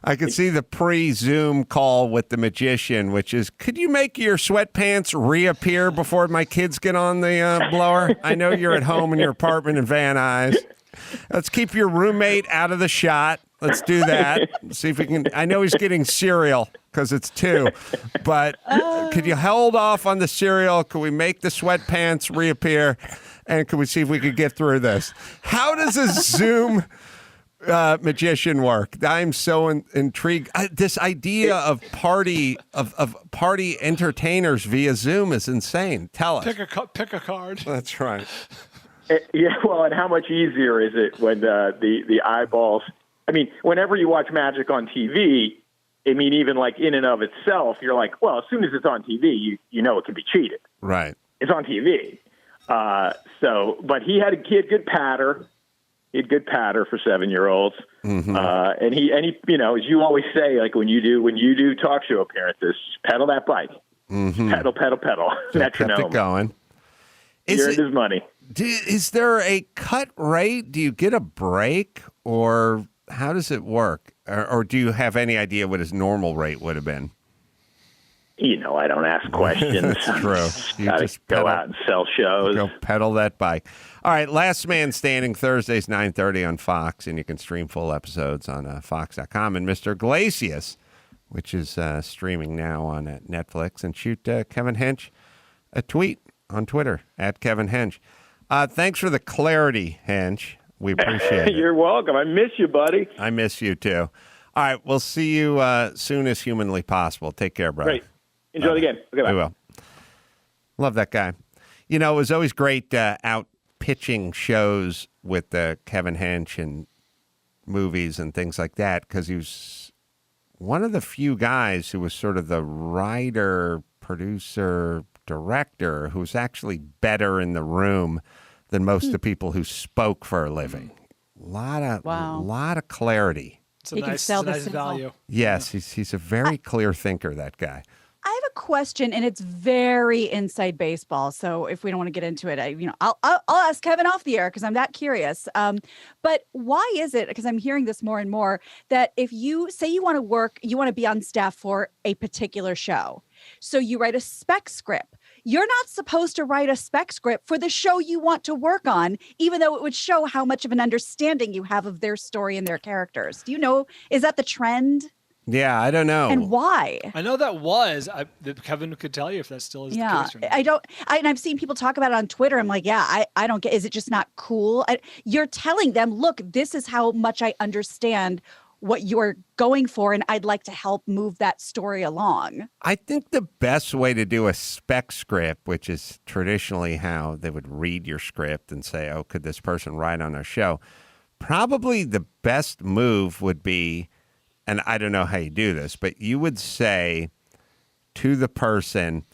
I could see the pre-Zoom call with the magician, which is, could you make your sweatpants reappear before my kids get on the blower? I know you're at home in your apartment in Van Nuys. Let's keep your roommate out of the shot. Let's do that. See if we can. I know he's getting cereal because it's 2, but could you hold off on the cereal? Could we make the sweatpants reappear? And could we see if we could get through this? How does a Zoom magician work? I'm so intrigued. This idea of party entertainers via Zoom is insane. Tell us. Pick a card. That's right. Yeah, well, and how much easier is it when the eyeballs? I mean, whenever you watch magic on TV, I mean, even like in and of itself, you're like, well, as soon as it's on TV, you know it can be cheated. Right. It's on TV. But he had good patter. He had good patter for 7-year-olds. Mm-hmm. And he, as you always say, like when you do talk show appearances, pedal that bike. Mm-hmm. Pedal. Metronome. Kept it going. He earned his money. Is there a cut rate? Do you get a break, or how does it work? Or do you have any idea what his normal rate would have been? I don't ask questions. That's true. You gotta just go out and sell shows. Go pedal that bike. All right, Last Man Standing, Thursdays, 9:30 on Fox, and you can stream full episodes on Fox.com. And Mr. Glacius, which is streaming now on Netflix. And shoot Kevin Hench a tweet on Twitter, @KevinHench. Thanks for the clarity, Hench. We appreciate it. You're welcome. I miss you, buddy. I miss you, too. All right, we'll see you soon as humanly possible. Take care, brother. Great. Enjoy the game. Okay, bye. We will. Love that guy. It was always great out pitching shows with Kevin Hench and movies and things like that because he was one of the few guys who was sort of the writer, producer, director who's actually better in the room than most of the people who spoke for a living. A lot of clarity. It's a nice value. Yes, he's a very clear thinker, that guy. I have a question, and it's very inside baseball. So if we don't want to get into it, I'll ask Kevin off the air because I'm that curious. But why is it? Because I'm hearing this more and more that if you say you want to be on staff for a particular show, so you write a spec script. you're not supposed to write a spec script for the show you want to work on, even though it would show how much of an understanding you have of their story and their characters. Do you know, is that the trend? Yeah, I don't know. And why? I know that was. Kevin could tell you if that still is the case or not. And I've seen people talk about it on Twitter. I'm like, I don't get, is it just not cool? You're telling them, look, this is how much I understand what you're going for, and I'd like to help move that story along. I think the best way to do a spec script, which is traditionally how they would read your script and say, oh, could this person write on our show? Probably the best move would be, and I don't know how you do this, but you would say to the person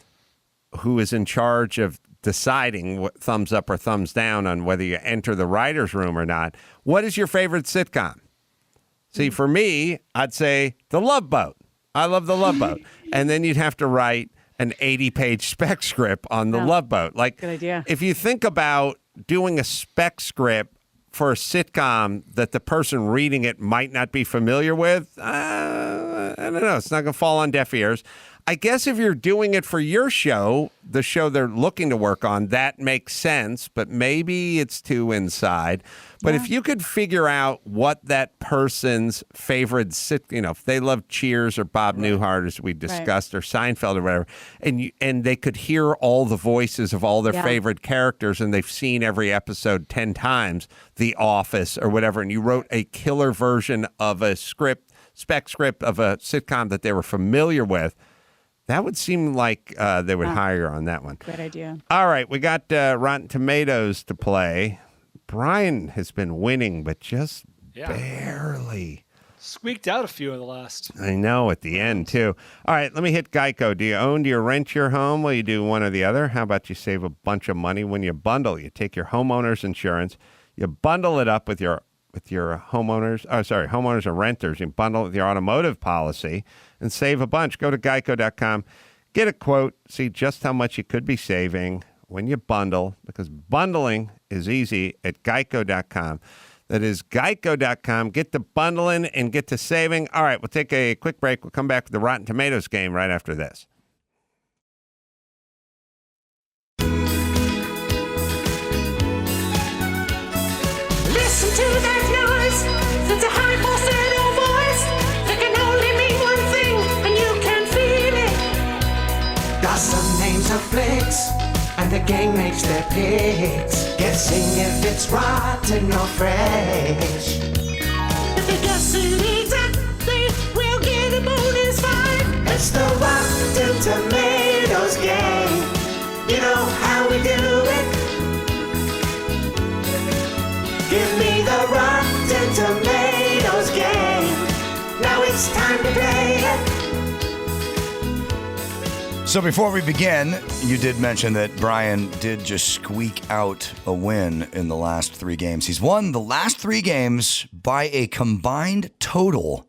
who is in charge of deciding what thumbs up or thumbs down on whether you enter the writer's room or not, what is your favorite sitcom? See, for me, I'd say The Love Boat. I love The Love Boat. And then you'd have to write an 80-page spec script on The Love Boat. Like, good idea. If you think about doing a spec script for a sitcom that the person reading it might not be familiar with, I don't know. It's not going to fall on deaf ears. I guess if you're doing it for your show, the show they're looking to work on, that makes sense, but maybe it's too inside. But if you could figure out what that person's favorite if they love Cheers or Bob Newhart, as we discussed, or Seinfeld or whatever, and they could hear all the voices of all their favorite characters, and they've seen every episode 10 times, The Office or whatever, and you wrote a killer version of a spec script of a sitcom that they were familiar with, that would seem like they would hire on that one. Great idea. All right, we got Rotten Tomatoes to play. Bryan has been winning, but just barely. Squeaked out a few of the last. I know, at the end, too. All right, let me hit Geico. Do you own, do you rent your home? Will you do one or the other? How about you save a bunch of money when you bundle? You take your homeowner's insurance, you bundle it up with your homeowners or renters. You bundle it with your automotive policy and save a bunch. Go to geico.com, get a quote, see just how much you could be saving when you bundle, because bundling is easy at geico.com. That is geico.com. Get to bundling and get to saving. All right, we'll take a quick break. We'll come back with the Rotten Tomatoes game right after this. Listen to that noise. It's a high falsetto voice. It can only mean one thing, and you can feel it. Got some names of flicks, and the gang makes their picks, guessing if it's rotten or fresh. If they guess it exactly, we'll get a bonus 5. It's the Rotten Tomatoes game. You know how we do it. Give me the Rotten Tomatoes game. Now it's time to play it. So before we begin, you did mention that Bryan did just squeak out a win in the last 3 games. He's won the last 3 games by a combined total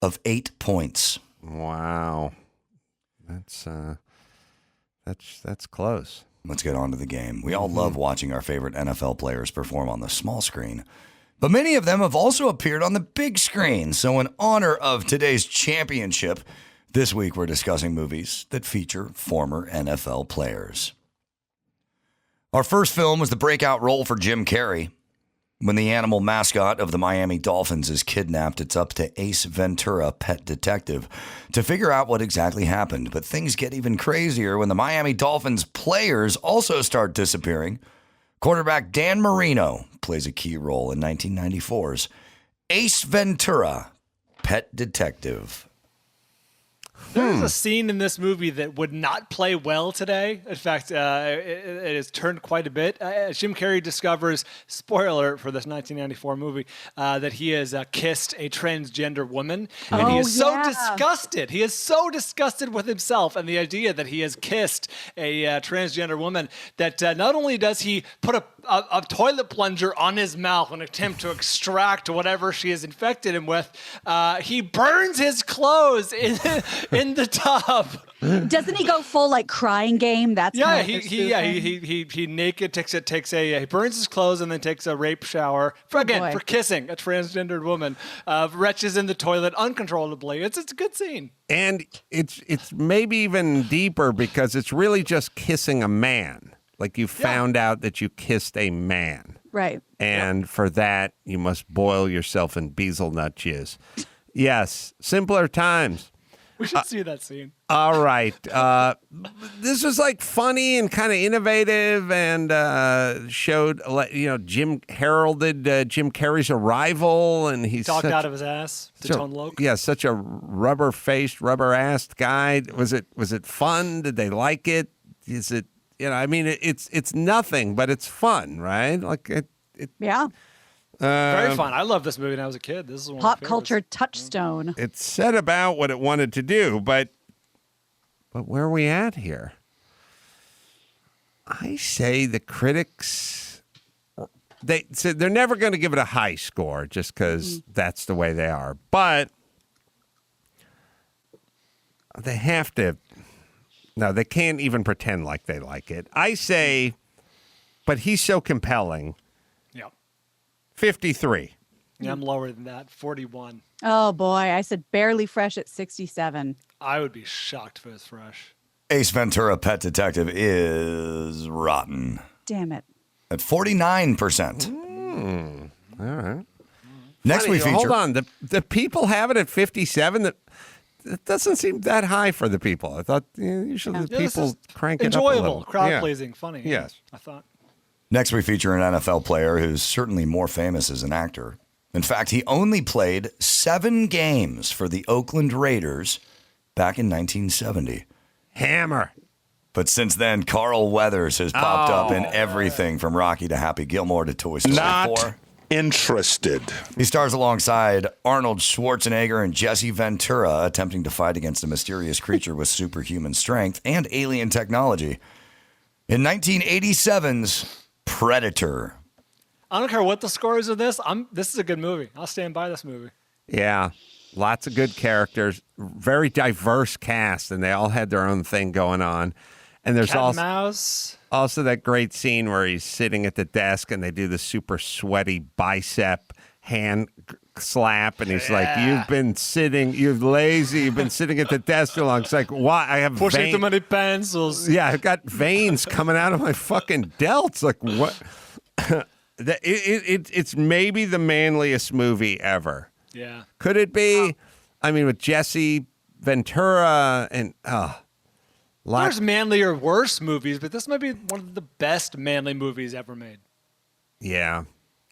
of 8 points. Wow. That's close. Let's get on to the game. We all love watching our favorite NFL players perform on the small screen, but many of them have also appeared on the big screen. So in honor of today's championship, this week we're discussing movies that feature former NFL players. Our first film was the breakout role for Jim Carrey. When the animal mascot of the Miami Dolphins is kidnapped, it's up to Ace Ventura, pet detective, to figure out what exactly happened. But things get even crazier when the Miami Dolphins players also start disappearing. Quarterback Dan Marino plays a key role in 1994's Ace Ventura, pet detective. There's a scene in this movie that would not play well today. In fact, it has turned quite a bit. Jim Carrey discovers, spoiler alert for this 1994 movie, that he has kissed a transgender woman. And he is so disgusted. He is so disgusted with himself and the idea that he has kissed a transgender woman that not only does he put a toilet plunger on his mouth in an attempt to extract whatever she has infected him with, he burns his clothes in the tub. Doesn't he go full like crying game? That's Yeah, kind of he naked he burns his clothes and then takes a rape shower for kissing a transgendered woman. Retches in the toilet uncontrollably. It's a good scene. And it's maybe even deeper because it's really just kissing a man. Like you found out that you kissed a man. Right. And for that, you must boil yourself in bezelnut jizz. Yes, simpler times. We should see that scene. All right. This was like funny and kind of innovative and showed, Jim heralded Jim Carrey's arrival. And he's talked out of his ass to Tone Loc. Yeah, such a rubber-faced, rubber-assed guy. Was it fun? Did they like it? Is it? It's nothing, but it's fun, right? Like it. Yeah. Very fun. I loved this movie when I was a kid. This is one pop of my culture touchstone. It said about what it wanted to do, but where are we at here? I say the critics they're never going to give it a high score just because that's the way they are, but they have to. No, they can't even pretend like they like it. I say, but he's so compelling. Yeah. 53. Yeah, I'm lower than that. 41. Oh, boy. I said barely fresh at 67. I would be shocked if it was fresh. Ace Ventura Pet Detective is rotten. Damn it. At 49%. All right. Next Funny, we feature... Hold on. The people have it at 57. That doesn't seem that high for the people. I thought usually the people crank it up a little. Enjoyable, crowd-pleasing, funny. Yes. I thought. Next, we feature an NFL player who's certainly more famous as an actor. In fact, he only played 7 games for the Oakland Raiders back in 1970. Hammer. But since then, Carl Weathers has popped up in everything from Rocky to Happy Gilmore to Toy Story 4. Not interested. He stars alongside Arnold Schwarzenegger and Jesse Ventura attempting to fight against a mysterious creature with superhuman strength and alien technology. In 1987's Predator. I don't care what the score is of this. This is a good movie. I'll stand by this movie. Yeah. Lots of good characters. Very diverse cast, and they all had their own thing going on. And there's also that great scene where he's sitting at the desk and they do the super sweaty bicep hand slap, and he's like, "You've been sitting, you're lazy. You've been sitting at the desk too long." It's like, why? I have pushing too many pencils. Yeah, I've got veins coming out of my fucking delts. Like what? It's maybe the manliest movie ever. Yeah. Could it be? I mean, with Jesse Ventura and there's manlier, worse movies, but this might be one of the best manly movies ever made. Yeah.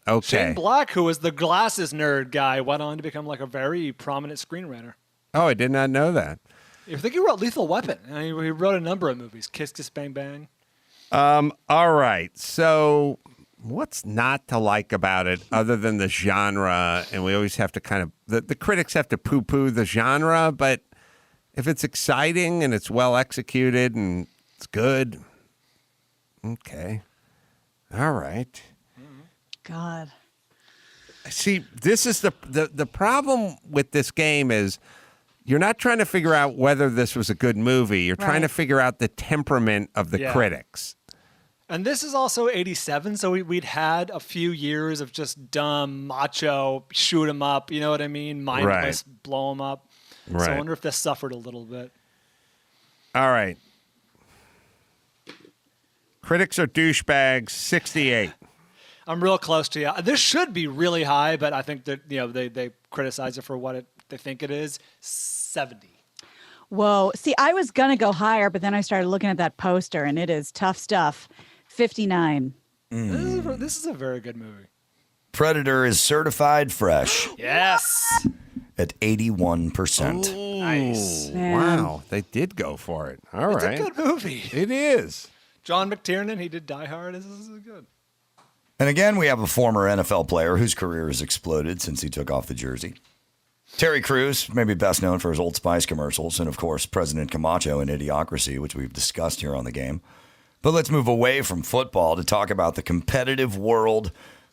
Okay. Shane Black, who was the glasses nerd guy, went on to become like a very prominent screenwriter. Oh, I did not know that. I think he wrote Lethal Weapon. I mean, he wrote a number of movies. Kiss Kiss Bang Bang. All right. So what's not to like about it other than the genre? And we always have to kind of, the critics have to poo-poo the genre, but if it's exciting and it's well executed and it's good, okay. All right. God. See, this is the problem with this game is you're not trying to figure out whether this was a good movie. You're trying to figure out the temperament of the critics. And this is also 87, so we'd had a few years of just dumb, macho, shoot 'em up, you know what I mean? Mindless, blow 'em up. Right. So I wonder if this suffered a little bit. All right. Critics are douchebags, 68. I'm real close to you. This should be really high, but I think that they criticize it for what they think it is. 70. Whoa. See, I was going to go higher, but then I started looking at that poster, and it is tough stuff. 59. This is a very good movie. Predator is certified fresh. Yes. At 81%. Ooh, nice. Wow. They did go for it. All right. It's a good movie. It is. John McTiernan, he did Die Hard. This is good. And again, we have a former NFL player whose career has exploded since he took off the jersey. Terry Crews, maybe best known for his Old Spice commercials, and of course, President Camacho in Idiocracy, which we've discussed here on the game. But let's move away from football to talk about the competitive world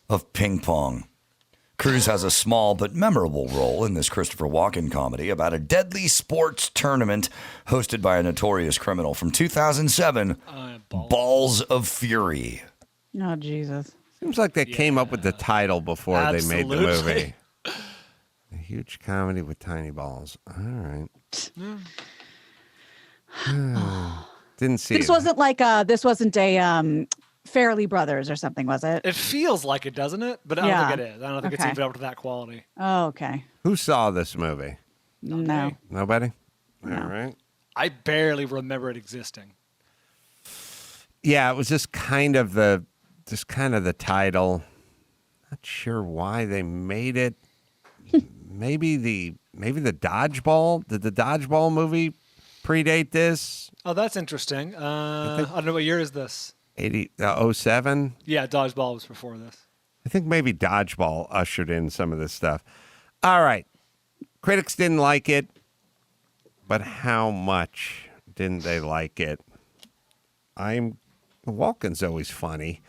of ping pong. Cruise has a small but memorable role in this Christopher Walken comedy about a deadly sports tournament hosted by a notorious criminal from 2007, Balls of Fury. Oh, Jesus. Seems like they came up with the title before they made the movie. A huge comedy with tiny balls. All right. Didn't see This it. wasn't like this wasn't a Fairly Brothers or something, was it? It feels like it, doesn't it? But I don't think it is. I don't think it's even up to that quality. Oh, okay. Who saw this movie? No. Nobody? All right. I barely remember it existing. Yeah, it was just kind of the title. Not sure why they made it. maybe the Dodgeball. Did the Dodgeball movie predate this? Oh, that's interesting. I don't know, what year is this? 07? Yeah, Dodgeball was before this. I think maybe Dodgeball ushered in some of this stuff. All right. Critics didn't like it, but how much didn't they like it? Walken's always funny.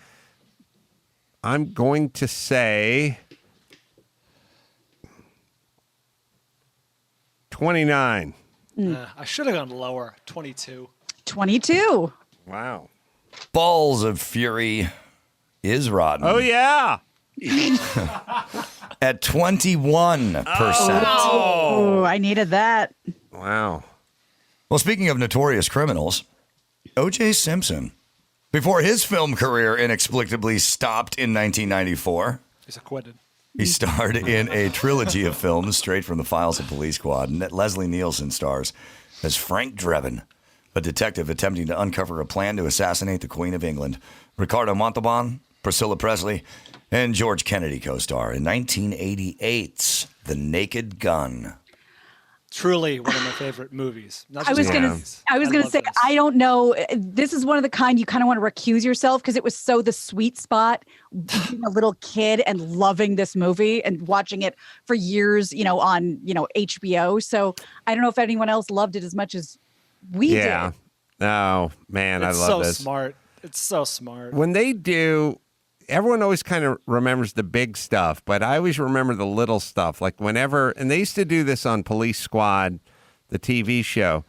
I'm going to say 29. I should have gone lower. 22. 22. Wow. Balls of Fury is rotten. Oh, yeah. At 21%. Oh, I needed that. Wow. Well, speaking of notorious criminals, J Simpson, before his film career inexplicably stopped in 1994, he's acquitted. He starred in a trilogy of films straight from the files of Police Squad, and Leslie Nielsen stars as Frank Drebin, a detective attempting to uncover a plan to assassinate the Queen of England. Ricardo Montalban, Priscilla Presley, and George Kennedy co-star in 1988's The Naked Gun. Truly one of my favorite movies. I was gonna say, I don't know. This is one of the kind you kind of want to recuse yourself because it was so the sweet spot, being a little kid and loving this movie and watching it for years, on HBO. So I don't know if anyone else loved it as much as we did. Oh man, It's I love so this. smart. It's so smart. When they do, everyone always kind of remembers the big stuff, but I always remember the little stuff. Like whenever, and they used to do this on Police Squad, the TV show,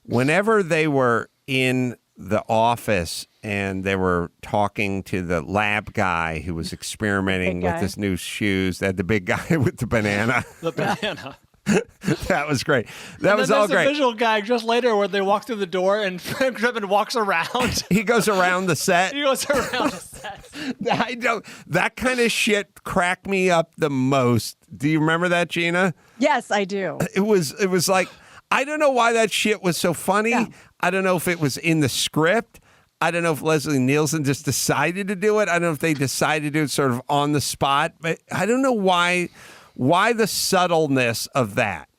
whenever they were in the office and they were talking to the lab guy who was experimenting with his new shoes, they had the big guy with the banana. The banana. That was great. That was all great. great. A visual gag just later where they walk through the door and Frank Drebin walks around. He goes around the set. He goes around the set. That kind of shit cracked me up the most. Do you remember that, Gina? Yes, I do. It was like, I don't know why that shit was so funny. Yeah. I don't know if it was in the script. I don't know if Leslie Nielsen just decided to do it. I don't know if they decided to do it sort of on the spot, but I don't know why the subtleness of that.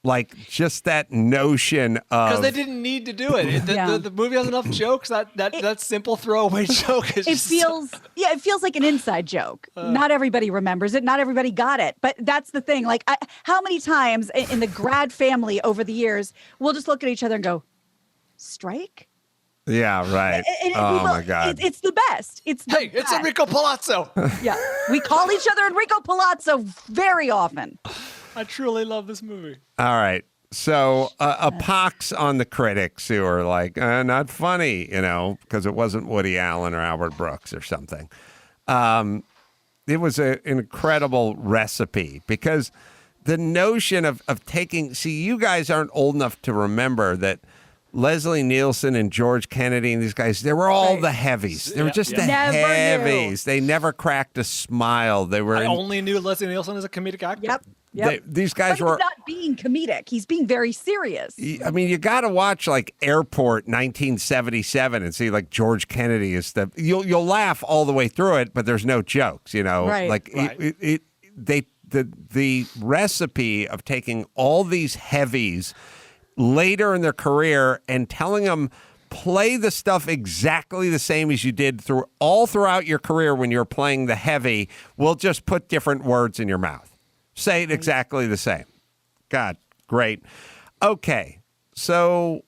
Like just that notion of because they didn't need to do it. The movie has enough jokes that simple throwaway joke is. It feels like an inside joke. Not everybody remembers it. Not everybody got it. But that's the thing. Like, how many times in the Grad family over the years we'll just look at each other and go, "Strike." Yeah, right. My God, it's the best. It's Enrico Palazzo. Yeah, we call each other Enrico Palazzo very often. I truly love this movie. All right. So a pox on the critics who are like, not funny, because it wasn't Woody Allen or Albert Brooks or something. It was an incredible recipe because the notion of taking, you guys aren't old enough to remember that Leslie Nielsen and George Kennedy and these guys, they were all the heavies. They were just the heavies. They never cracked a smile. I only knew Leslie Nielsen as a comedic actor. Yep. These guys but he's not being comedic. He's being very serious. I mean, you got to watch like Airport 1977 and see like George Kennedy is you'll laugh all the way through it, but there's no jokes, Right. Like the recipe of taking all these heavies later in their career and telling them play the stuff exactly the same as you did throughout your career when you're playing the heavy. We'll just put different words in your mouth. Say it exactly the same. God, great. Okay, so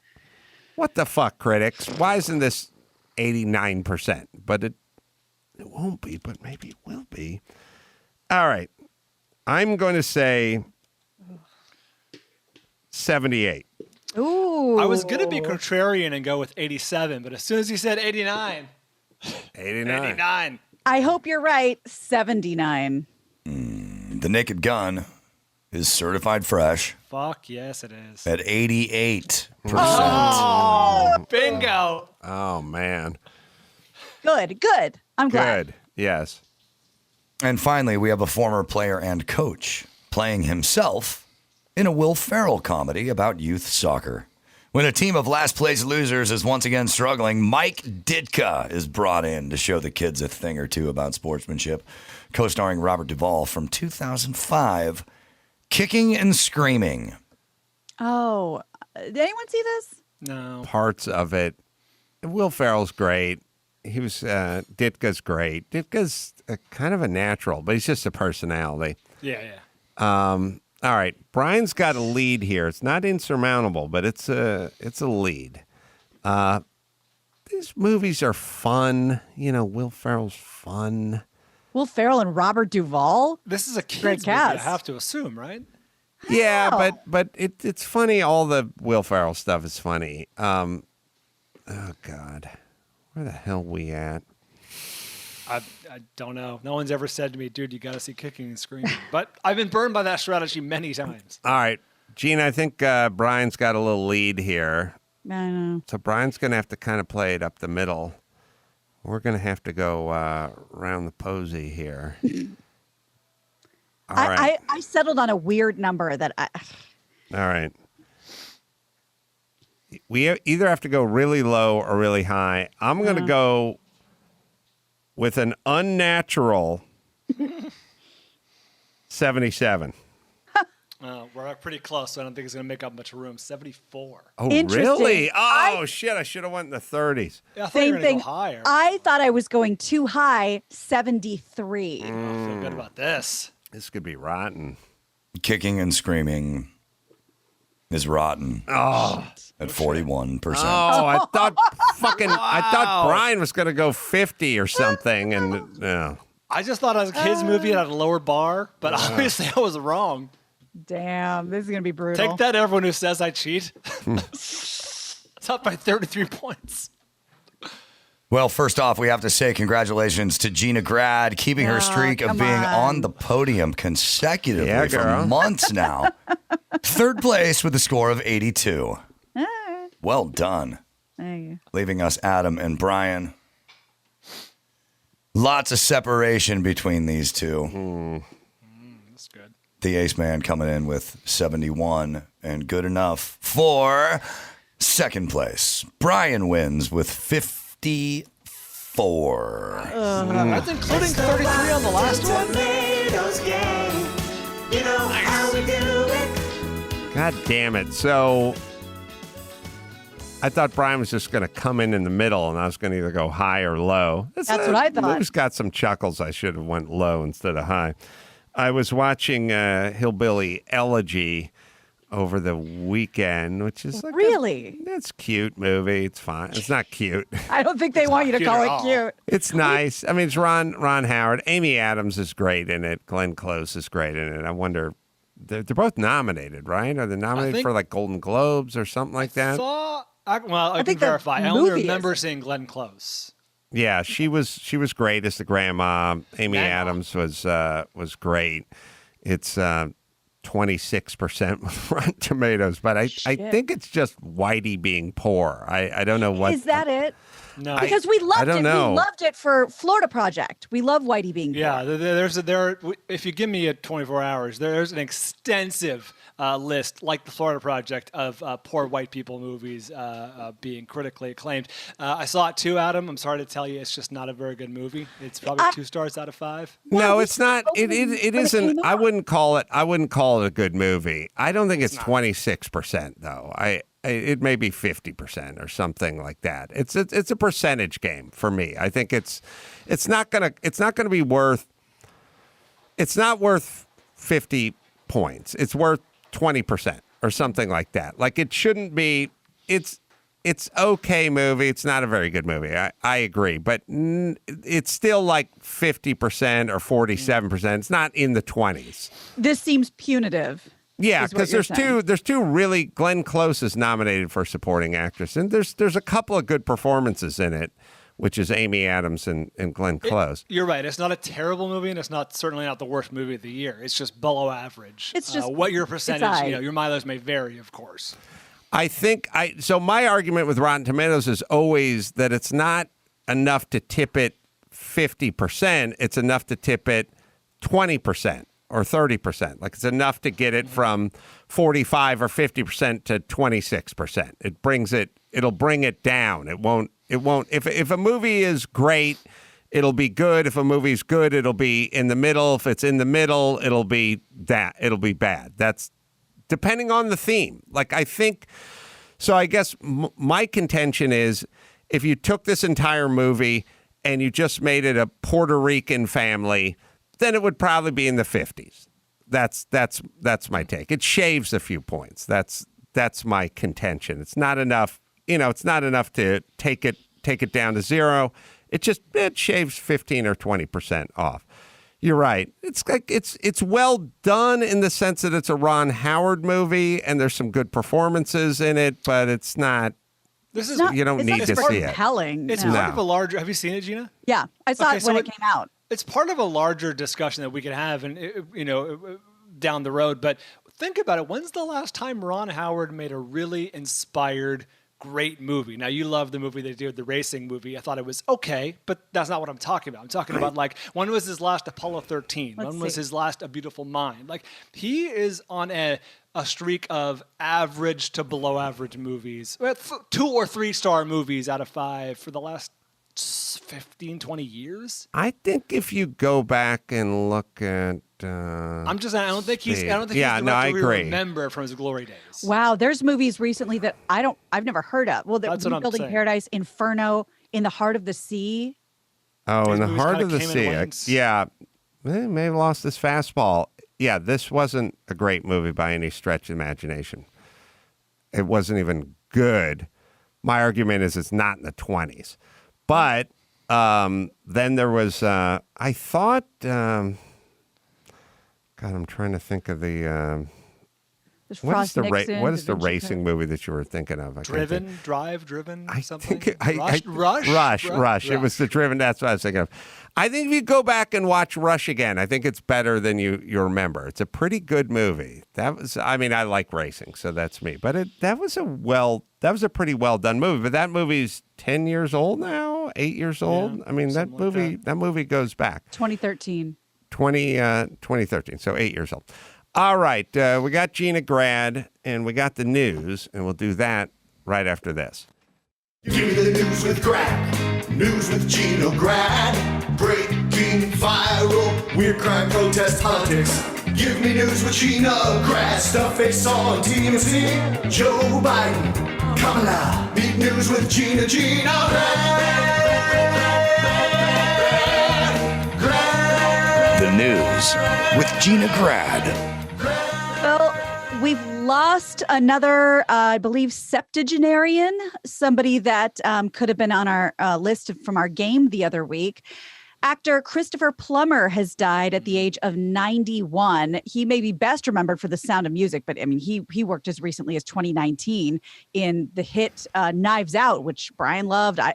what the fuck, critics? Why isn't this 89%? But it won't be, but maybe it will be. All right. I'm going to say 78. Ooh. I was going to be contrarian and go with 87, but as soon as he said 89. 89. I hope you're right. 79. The Naked Gun is certified fresh Fuck yes, it is. at 88%. Oh, bingo. Oh, man. Good. I'm glad. Good. Yes. And finally, we have a former player and coach playing himself in a Will Ferrell comedy about youth soccer. When a team of last-place losers is once again struggling, Mike Ditka is brought in to show the kids a thing or two about sportsmanship. Co-starring Robert Duvall from 2005, Kicking and Screaming. Oh, did anyone see this? No. Parts of it. Will Ferrell's great. He was, Ditka's great. Ditka's kind of a natural, but he's just a personality. Yeah. All right, Brian's got a lead here. It's not insurmountable, but it's a lead. These movies are fun. You know, Will Ferrell's fun. Will Ferrell and Robert Duvall? This is a kid's Great movie, I cast. have to assume, right? Yeah, but it's funny. All the Will Ferrell stuff is funny. Oh God, where the hell we at? I don't know. No one's ever said to me, dude, you got to see Kicking and Screaming. But I've been burned by that strategy many times. All right, Gina, I think Brian's got a little lead here. I know. So Brian's going to have to kind of play it up the middle. We're going to have to go around the posy here. All right. I settled on a weird number that I... All right. We either have to go really low or really high. I'm going to go with an unnatural 77. We're pretty close, so I don't think it's going to make up much room. 74. Oh, really? Oh, shit. I should have went in the 30s. Yeah, I thought you were Same going to thing. go higher. I thought I was going too high. 73. I feel good about this. This could be rotten. Kicking and Screaming is rotten. Oh. At 41%. Oh, I thought Brian was going to go 50 or something, and no. I just thought as a kid's movie it had a lower bar, but obviously I was wrong. Damn, this is going to be brutal. Take that, everyone who says I cheat. It's up by 33 points. Well, first off, we have to say congratulations to Gina Grad, keeping her streak of being on the podium consecutively for months now. Third place with a score of 82. Well done. There you go. Leaving us Adam and Brian. Lots of separation between these two. That's good. The ace man coming in with 71 and good enough for second place. Brian wins with 54. That's including 33 on the last one? You know how we do it. God damn it. So I thought Brian was just going to come in the middle, and I was going to either go high or low. That's what I thought. Lou's got some chuckles. I should have went low instead of high. I was watching Hillbilly Elegy over the weekend, which is like really? That's a cute movie. It's fine. It's not cute. I don't think they want you to call it cute. It's nice. I mean, it's Ron Howard. Amy Adams is great in it. Glenn Close is great in it. I wonder, they're both nominated, right? Are they nominated for like Golden Globes or something like that? I can verify. I only remember seeing Glenn Close. Yeah, she was great as the grandma. Amy Adams was great. It's 26% with Rotten Tomatoes, but I think it's just Whitey being poor. I don't know what Is that it? No, because we loved I don't it. know. We loved it for Florida Project. We love Whitey being poor. Yeah, if you give me 24 hours, there's an extensive list, like the Florida Project, of poor white people movies being critically acclaimed. I saw it too, Adam. I'm sorry to tell you, it's just not a very good movie. It's probably 2 stars out of 5. No, it's not. It isn't. I wouldn't call it a good movie. I don't think it's 26% though. It may be 50% or something like that. It's a percentage game for me. I think it's not gonna be worth. It's not worth 50 points. It's worth 20% or something like that. Like it shouldn't be. It's it's okay movie. It's not a very good movie. I agree, but it's still like 50% or 47%. It's not in the 20s. This seems punitive. Yeah, because there's two really. Glenn Close is nominated for supporting actress, and there's a couple of good performances in it, which is Amy Adams and Glenn Close. You're right. It's not a terrible movie, and it's certainly not the worst movie of the year. It's just below average. It's just what your percentage, your mileage may vary, of course. I think so my argument with Rotten Tomatoes is always that it's not enough to tip it 50%. It's enough to tip it 20% or 30%. Like, it's enough to get it from 45 or 50% to 26%. It'll bring it down. It won't, if a movie is great, it'll be good. If a movie's good, it'll be in the middle. If it's in the middle, it'll be bad. That's depending on the theme. Like, I think, so I guess my contention is if you took this entire movie and you just made it a Puerto Rican family, then it would probably be in the 50s. That's my take. It shaves a few points. That's my contention. It's not enough. It's not enough to take it down to zero. It shaves 15 or 20% off. You're right. It's well done in the sense that it's a Ron Howard movie and there's some good performances in it, but it's not. You don't need to see it. Compelling. It's part of a larger. Have you seen it, Gina? Yeah, I saw it when it came out. It's part of a larger discussion that we could have, and down the road. But think about it. When's the last time Ron Howard made a really inspired, great movie? Now, you love the movie they did, the racing movie. I thought it was okay, but that's not what I'm talking about. I'm talking about, like, when was his last Apollo 13? When was his last A Beautiful Mind? Like, he is on a streak of average to below average movies. 2 or 3 star movies out of 5 for the last 15, 20 years. I think if you go back and look at I'm just saying, I don't think he's the I director we agree. remember from his glory days. Wow, there's movies recently that I've never heard of. Well, That's what I'm Building saying. Paradise, Inferno, In the Heart of the Sea. Oh, in the movies Heart kinda of the came in sea. waves. Yeah, may have lost his fastball. Yeah, this wasn't a great movie by any stretch of imagination. It wasn't even good. My argument is it's not in the 20s. But then there was, I thought, God, I'm trying to think of the, what is the racing movie that you were thinking of? Driven, something? Rush. It was the Driven, that's what I was thinking of. I think if you go back and watch Rush again, I think it's better than you remember. It's a pretty good movie. I like racing, so that's me. But that was a pretty well done movie. But that movie's 10 years old now, 8 years old. Yeah, that movie goes back. 2013. 2013, so 8 years old. All right, we got Gina Grad, and we got the news, and we'll do that right after this. Give me the news with Grad, news with Gina Grad, breaking, viral, weird crime, protest, politics. Give me news with Gina Grad, stuff they saw on TMZ, Joe Biden, Kamala, beat news with Gina Grad. The news with Gina Grad. Well, we've lost another, I believe, septuagenarian, somebody that could have been on our list from our game the other week. Actor Christopher Plummer has died at the age of 91. He may be best remembered for The Sound of Music, but I mean, he worked as recently as 2019 in the hit Knives Out, which Bryan loved. I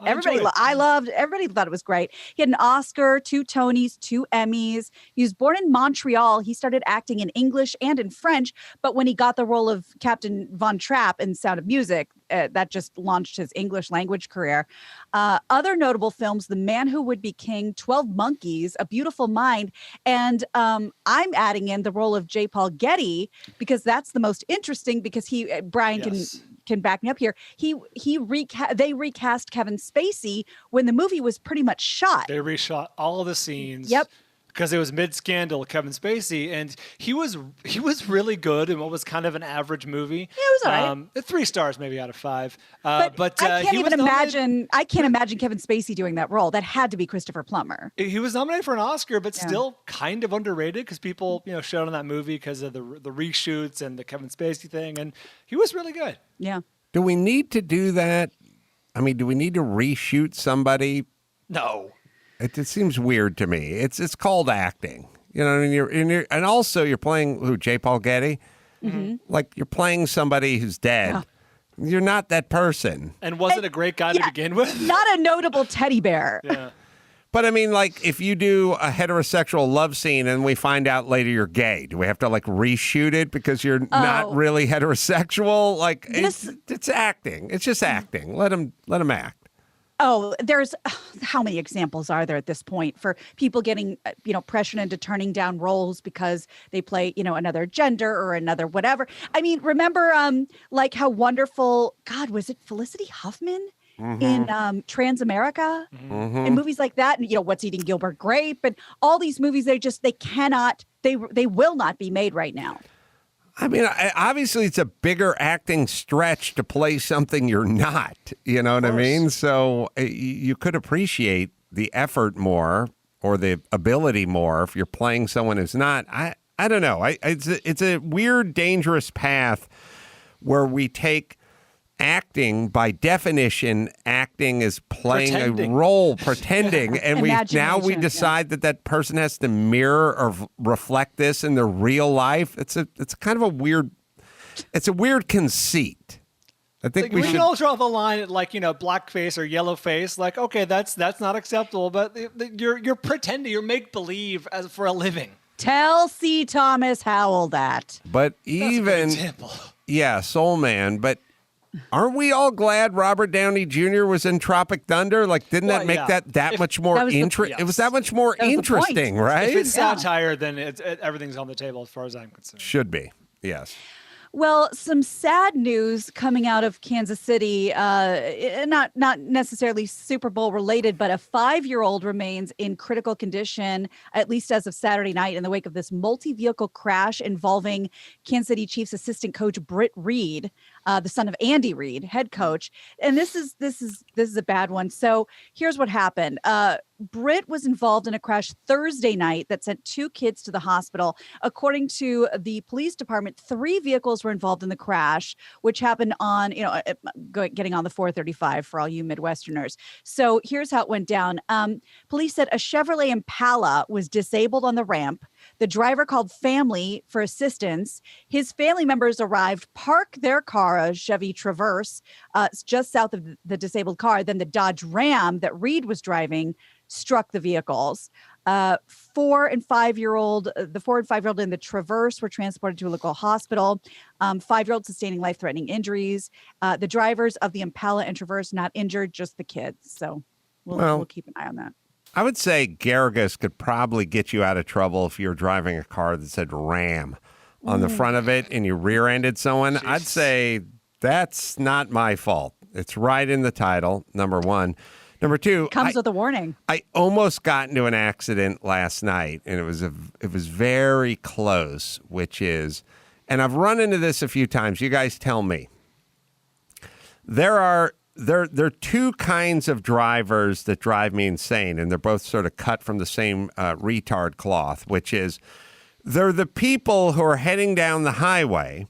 loved. Everybody thought it was great. He had an Oscar, 2 Tonys, 2 Emmys. He was born in Montreal. He started acting in English and in French, but when he got the role of Captain Von Trapp in Sound of Music, that just launched his English language career. Other notable films, The Man Who Would Be King, 12 Monkeys, A Beautiful Mind, and I'm adding in the role of J. Paul Getty because that's the most interesting because Bryan can back me up here. They recast Kevin Spacey when the movie was pretty much shot. They reshot all the scenes. Yep. Because it was mid-scandal, Kevin Spacey, and he was really good in what was kind of an average movie. Yeah, it was all right. 3 stars maybe out of 5. But I can't even imagine. I can't imagine Kevin Spacey doing that role. That had to be Christopher Plummer. He was nominated for an Oscar, but still kind of underrated because people, showed on that movie because of the reshoots and the Kevin Spacey thing, and he was really good. Yeah. Do we need to do that? I mean, do we need to reshoot somebody? No. It seems weird to me. It's called acting. You know, and also you're playing who, J. Paul Getty? Mm-hmm. Like you're playing somebody who's dead. Yeah. You're not that person. And wasn't a great guy to begin with? Not a notable teddy bear. Yeah. But I mean, like, if you do a heterosexual love scene and we find out later you're gay, do we have to like reshoot it because you're not really heterosexual? Like, it's acting. It's just acting. Let him act. Oh, there's how many examples are there at this point for people getting, pressured into turning down roles because they play, another gender or another whatever. I mean, remember, like how wonderful, God, was it Felicity Huffman in Transamerica? And movies like that, and What's Eating Gilbert Grape, and all these movies, they cannot, they will not be made right now. I mean, obviously, it's a bigger acting stretch to play something you're not. You know what I mean? So you could appreciate the effort more or the ability more if you're playing someone who's not. I don't know. It's a weird, dangerous path where we take acting, by definition, acting is playing a role, pretending, and we decide that person has to mirror or reflect this in their real life. It's kind of a weird conceit. I think we should all draw the line at blackface or yellow face. Like, okay, that's not acceptable, but you're pretending, you're make believe as for a living. Tell C. Thomas Howell that. But even Soul Man, but. Aren't we all glad Robert Downey Jr. was in Tropic Thunder? Like, didn't that make that much more interesting? It was that much more interesting, right? If it's satire, then everything's on the table as far as I'm concerned. Should be, yes. Well, some sad news coming out of Kansas City, not necessarily Super Bowl related, but a 5-year-old remains in critical condition, at least as of Saturday night, in the wake of this multi-vehicle crash involving Kansas City Chiefs assistant coach Britt Reid, the son of Andy Reid, head coach. And this is a bad one. So here's what happened. Britt was involved in a crash Thursday night that sent 2 kids to the hospital. According to the police department, 3 vehicles were involved in the crash, which happened on, getting on the 435 for all you Midwesterners. So here's how it went down. Police said a Chevrolet Impala was disabled on the ramp. The driver called family for assistance. His family members arrived, parked their car, a Chevy Traverse, just south of the disabled car. Then the Dodge Ram that Reid was driving struck the vehicles. 4 and 5-year-old in the Traverse were transported to a local hospital. 5-year-old sustaining life-threatening injuries. The drivers of the Impala and Traverse not injured, just the kids. So we'll keep an eye on that. I would say Garrigus could probably get you out of trouble if you're driving a car that said Ram on the front of it and you rear-ended someone. Jeez. I'd say that's not my fault. It's right in the title, number one. Number 2, comes with a warning. I almost got into an accident last night, and it was very close, which is, and I've run into this a few times. You guys tell me. There are 2 kinds of drivers that drive me insane, and they're both sort of cut from the same retard cloth, which is they're the people who are heading down the highway,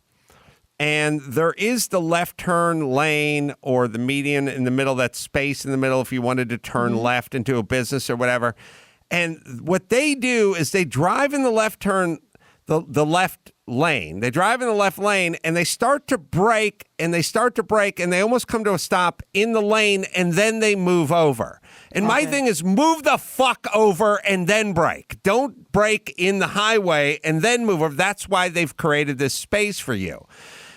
and there is the left turn lane or the median in the middle, that space in the middle if you wanted to turn left into a business or whatever. And what they do is they drive in the left turn, the left lane. They drive in the left lane and they start to brake and they almost come to a stop in the lane and then they move over. And my thing is move the fuck over and then brake. Don't brake in the highway and then move over. That's why they've created this space for you.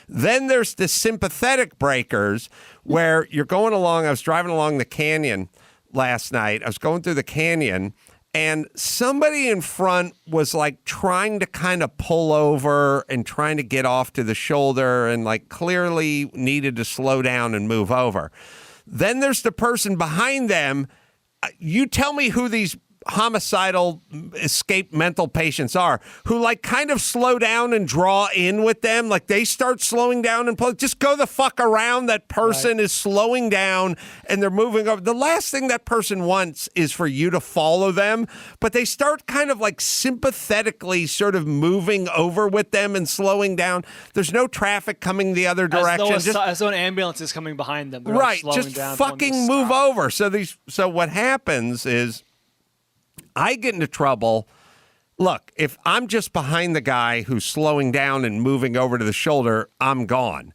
Then there's the sympathetic breakers where you're going along. I was driving along the canyon last night. I was going through the canyon and somebody in front was like trying to kind of pull over and trying to get off to the shoulder and like clearly needed to slow down and move over. Then there's the person behind them. You tell me who these homicidal escape mental patients are, who like kind of slow down and draw in with them. Like they start slowing down and just go the fuck around. That person is slowing down and they're moving over. The last thing that person wants is for you to follow them, but they start kind of like sympathetically sort of moving over with them and slowing down. There's no traffic coming the other direction. As though an ambulance is coming behind them. They're right. slowing Just down, fucking move over. So what happens is I get into trouble. Look, if I'm just behind the guy who's slowing down and moving over to the shoulder, I'm gone.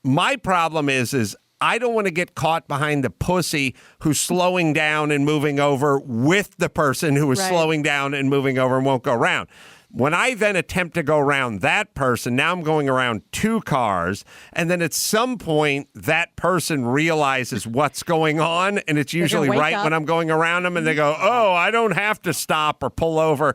My problem is I don't want to get caught behind the pussy who's slowing down and moving over with the person who is slowing down and moving over and won't go around. When I then attempt to go around that person, now I'm going around two cars, and then at some point, that person realizes what's going on, and it's usually right when I'm going around them, and they go, oh, I don't have to stop or pull over.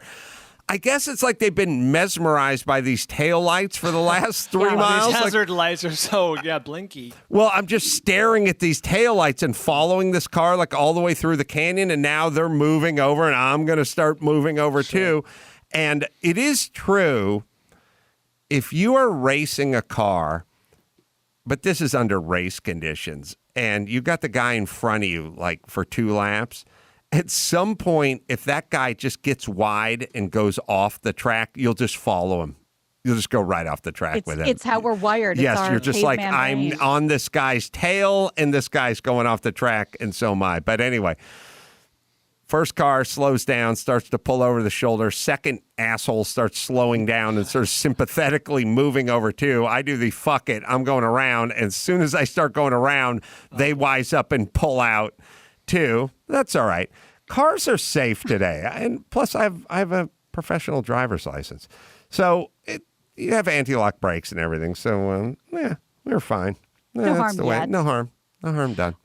I guess it's like they've been mesmerized by these taillights for the last 3 miles. These hazard lights are so, blinky. Well, I'm just staring at these taillights and following this car like all the way through the canyon, and now they're moving over, and I'm going to start moving over too. And it is true, if you are racing a car, but this is under race conditions, and you got the guy in front of you like for 2 laps, at some point, if that guy just gets wide and goes off the track, you'll just follow him. You'll just go right off the track with him. It's how we're wired. Yes, you're just like, I'm on this guy's tail, and this guy's going off the track, and so am I. But anyway, first car slows down, starts to pull over the shoulder. Second asshole starts slowing down and sort of sympathetically moving over too. I do the fuck it, I'm going around. And as soon as I start going around, they wise up and pull out too. That's all right. Cars are safe today. And plus, I have a professional driver's license. So you have anti-lock brakes and everything. So, we're fine. No harm yet. No harm. No harm done.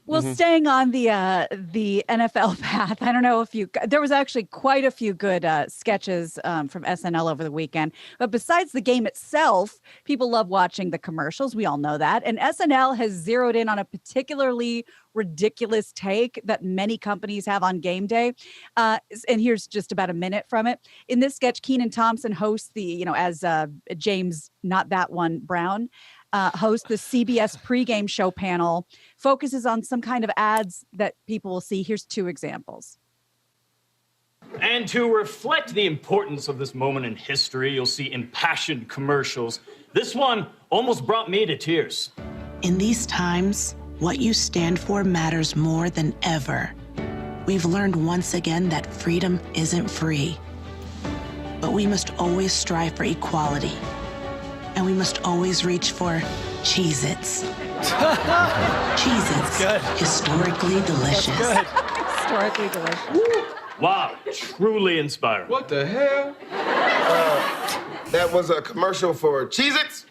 Well, staying on the NFL path, I don't know if there was actually quite a few good sketches from SNL over the weekend. But besides the game itself, people love watching the commercials. We all know that. And SNL has zeroed in on a particularly ridiculous take that many companies have on game day. And here's just about a minute from it. In this sketch, Kenan Thompson hosts as James, not that one, Brown, host the CBS pregame show panel, focuses on some kind of ads that people will see. Here's 2 examples. And to reflect the importance of this moment in history, you'll see impassioned commercials. This one almost brought me to tears. In these times, what you stand for matters more than ever. We've learned once again that freedom isn't free, but we must always strive for equality. And we must always reach for Cheez-Its. Cheez-Its, historically delicious. Historically delicious. Wow, truly inspiring. What the hell? That was a commercial for Cheez-Its?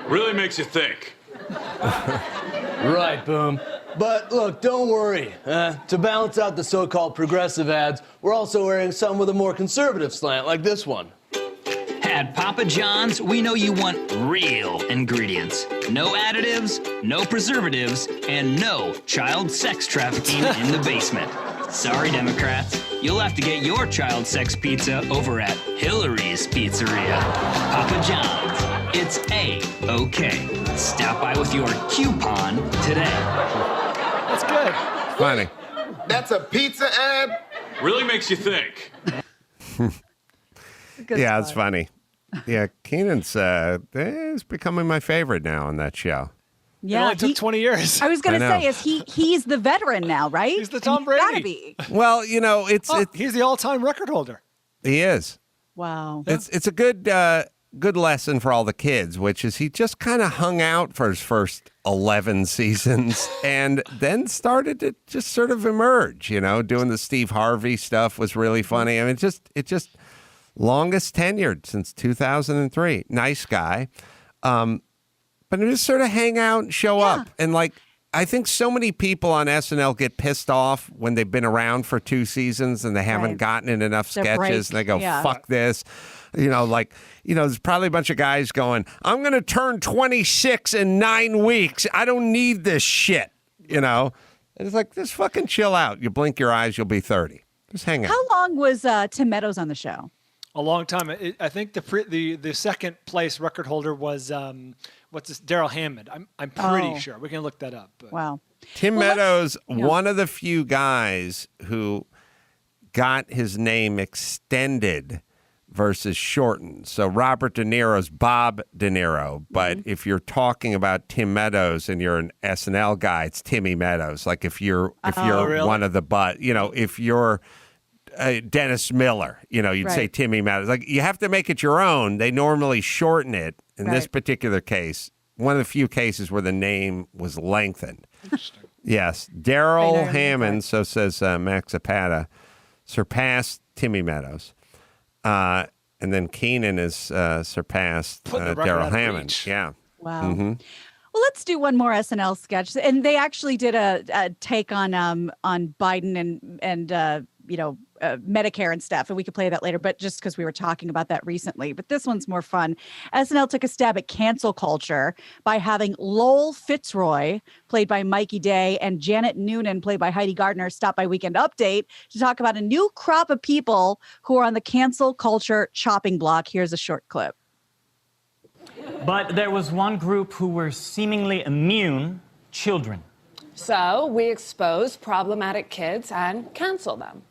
Really makes you think. Right, Boom. But look, don't worry. To balance out the so-called progressive ads, we're also wearing some with a more conservative slant, like this one. At Papa John's, we know you want real ingredients. No additives, no preservatives, and no child sex trafficking in the basement. Sorry, Democrats. You'll have to get your child sex pizza over at Hillary's Pizzeria. Papa John's. It's A-OK. Stop by with your coupon today. That's good. Funny. That's a pizza ad? Really makes you think. Yeah, it's funny. Yeah, Kenan's is becoming my favorite now on that show. Yeah, it only took 20 years. I was going to say, he's the veteran now, right? He's the Tom Brady. Gotta be. Well, he's the all-time record holder. He is. Wow. It's a good lesson for all the kids, which is he just kind of hung out for his first 11 seasons and then started to just sort of emerge, doing the Steve Harvey stuff was really funny. I mean, it just longest tenured since 2003. Nice guy. But just sort of hang out and show up. And I think so many people on SNL get pissed off when they've been around for 2 seasons and they haven't gotten in enough sketches and they go, fuck this. There's probably a bunch of guys going, I'm going to turn 26 in 9 weeks. I don't need this shit, And it's like, just fucking chill out. You blink your eyes, you'll be 30. Just hang out. How long was Tim Meadows on the show? A long time. I think the second place record holder was Daryl Hammond. I'm pretty sure. We can look that up. But. Wow. Tim Meadows, one of the few guys who got his name extended versus shortened. So Robert De Niro's Bob De Niro, but if you're talking about Tim Meadows and you're an SNL guy, it's Timmy Meadows. Like if you're really? one of the if you're Dennis Miller, you'd say Timmy Meadows. Like you have to make it your own. They normally shorten it. In this particular case, one of the few cases where the name was lengthened. Yes, Daryl Hammond, so says Max Zapata, surpassed Timmy Meadows. And then Keenan has surpassed Daryl Hammond. Yeah. Wow. Mm-hmm. Well, let's do one more SNL sketch. And they actually did a take on Biden and Medicare and stuff. And we could play that later, but just because we were talking about that recently. But this one's more fun. SNL took a stab at cancel culture by having Lowell Fitzroy, played by Mikey Day, and Janet Noonan, played by Heidi Gardner, stop by Weekend Update to talk about a new crop of people who are on the cancel culture chopping block. Here's a short clip. But there was one group who were seemingly immune, children. So we expose problematic kids and cancel them.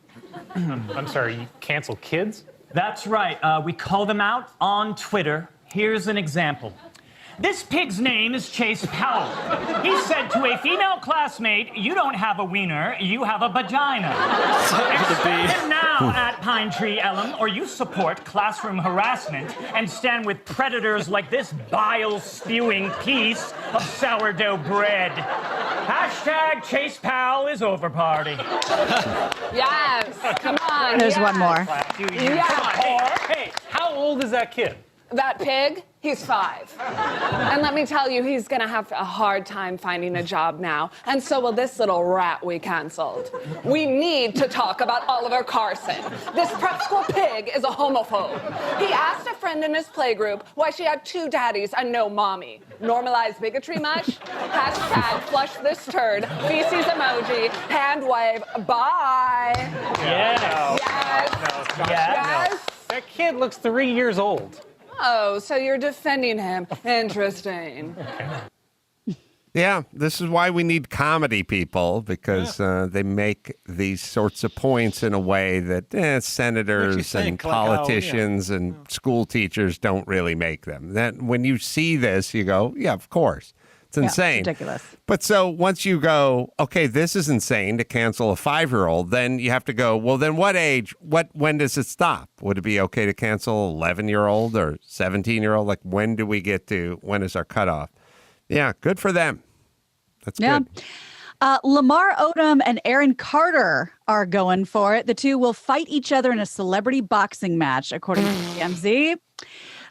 I'm sorry, you cancel kids? That's right. We call them out on Twitter. Here's an example. This pig's name is Chase Powell. He said to a female classmate, "You don't have a wiener, you have a vagina." Expel him now at Pine Tree Elm, or you support classroom harassment and stand with predators like this bile-spewing piece of sourdough bread. Hashtag Chase Powell is over party. Yes, come on. There's one more. Yeah. Come on. Hey, how old is that kid? That pig, he's 5. And let me tell you, he's going to have a hard time finding a job now. And so will this little rat we canceled. We need to talk about Oliver Carson. This prep school pig is a homophobe. He asked a friend in his playgroup why she had 2 daddies and no mommy. Normalize bigotry much? Hashtag flush this turd, feces emoji, hand wave, bye. Yes. Yes. Yes. That kid looks 3 years old. Oh, so you're defending him. Interesting. Yeah, this is why we need comedy people, because they make these sorts of points in a way that senators and politicians and school teachers don't really make them. That when you see this, you go, yeah, of course. It's insane. It's ridiculous. But so once you go, okay, this is insane to cancel a 5-year-old, then you have to go, well, then what age, when does it stop? Would it be okay to cancel 11-year-old or 17-year-old? Like, when do we get to, when is our cutoff? Yeah, good for them. That's good. Lamar Odom and Aaron Carter are going for it. The two will fight each other in a celebrity boxing match, according to TMZ.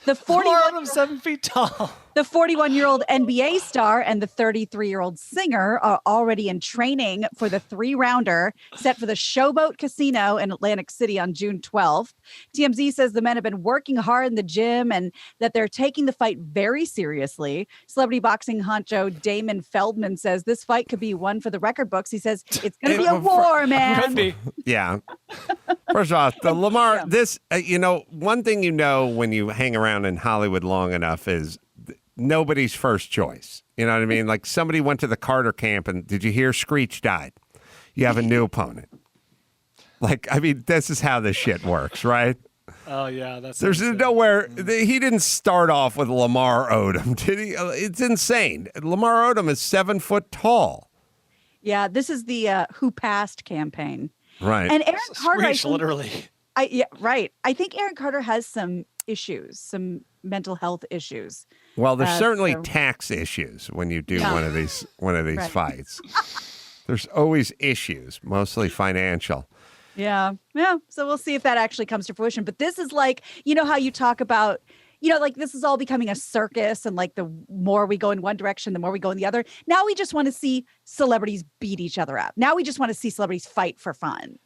The 41 7 feet tall. The 41-year-old NBA star and the 33-year-old singer are already in training for the 3-rounder set for the Showboat Casino in Atlantic City on June 12th. TMZ says the men have been working hard in the gym and that they're taking the fight very seriously. Celebrity boxing honcho Damon Feldman says this fight could be one for the record books. He says it's going to be a war, man. Could be. Yeah. First of all, the Lamar, this, one thing when you hang around in Hollywood long enough is nobody's first choice. You know what I mean? Like somebody went to the Carter camp and did you hear Screech died? You have a new opponent. Like, I mean, this is how this shit works, right? Oh, yeah. There's nowhere. He didn't start off with Lamar Odom, did he? It's insane. Lamar Odom is 7 foot tall. Yeah, this is the Who Passed campaign. Right. And Aaron Carter, literally. Right. I think Aaron Carter has some issues, some mental health issues. Well, there's certainly tax issues when you do one of these Right. fights. There's always issues, mostly financial. Yeah. So we'll see if that actually comes to fruition. But this is like, how you talk about, like this is all becoming a circus, and like the more we go in one direction, the more we go in the other. Now we just want to see celebrities beat each other up. Now we just want to see celebrities fight for fun.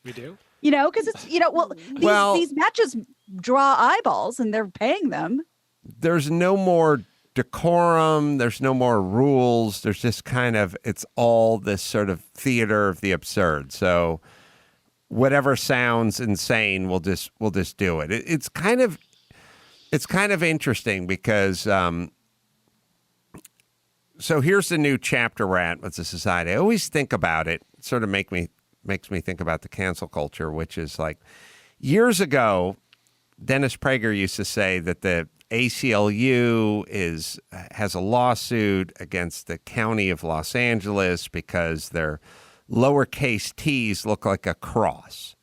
We do? Because it's, these matches draw eyeballs and they're paying them. There's no more decorum. There's no more rules. There's just it's all this sort of theater of the absurd. So whatever sounds insane, we'll just do it. It's kind of interesting because so here's the new chapter we're at with the society. I always think about it. It sort of makes me think about the cancel culture, which is like years ago, Dennis Prager used to say that the ACLU has a lawsuit against the county of Los Angeles because their lowercase t's look like a cross.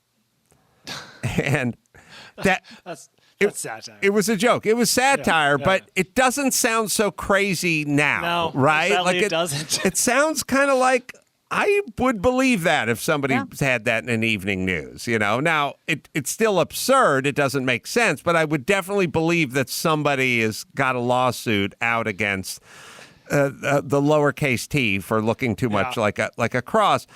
And that's satire. It was a joke. It was satire, but it doesn't sound so crazy now, No, right? sadly it doesn't. It sounds kind of like I would believe that if somebody had that in an evening news, Now, it's still absurd. It doesn't make sense, but I would definitely believe that somebody has got a lawsuit out against the lowercase t for looking too much like a cross.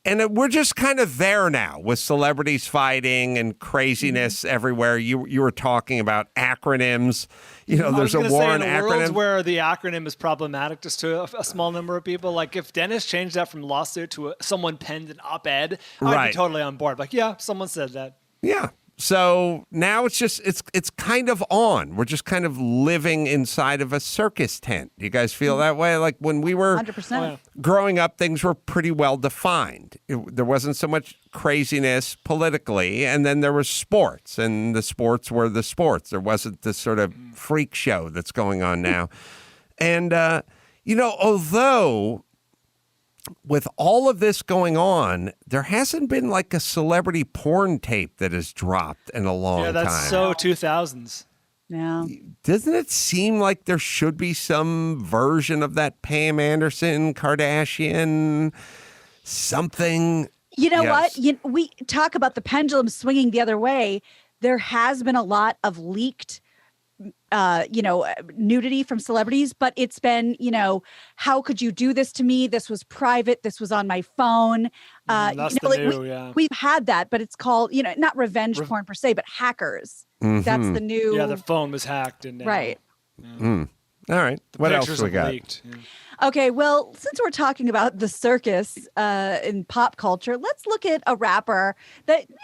And we're just kind of there now with celebrities fighting and craziness everywhere. You were talking about acronyms. There's a war on acronyms. In worlds acronyms. where the acronym is problematic just to a small number of people, like if Dennis changed that from lawsuit to someone penned an op-ed, I'd be totally on board. Like, yeah, someone said that. Yeah. So now it's kind of on. We're just kind of living inside of a circus tent. Do you guys feel that way? Like when we were 100%. growing up, things were pretty well defined. There wasn't so much craziness politically, and then there was sports, and the sports were the sports. There wasn't this sort of freak show that's going on now. And, although with all of this going on, there hasn't been like a celebrity porn tape that has dropped in a long time. Yeah, that's so 2000s. Yeah. Doesn't it seem like there should be some version of that Pam Anderson, Kardashian, something? You know what? We talk about the pendulum swinging the other way. There has been a lot of leaked nudity from celebrities, but it's been, how could you do this to me? This was private. This was on my phone. That's we've had that, but it's called, not revenge porn per se, but hackers. Mm-hmm. That's the new. Yeah, the phone was hacked. And right. All right. What else we got? Leaked. Yeah. Okay, well, since we're talking about the circus in pop culture, let's look at a rapper that you're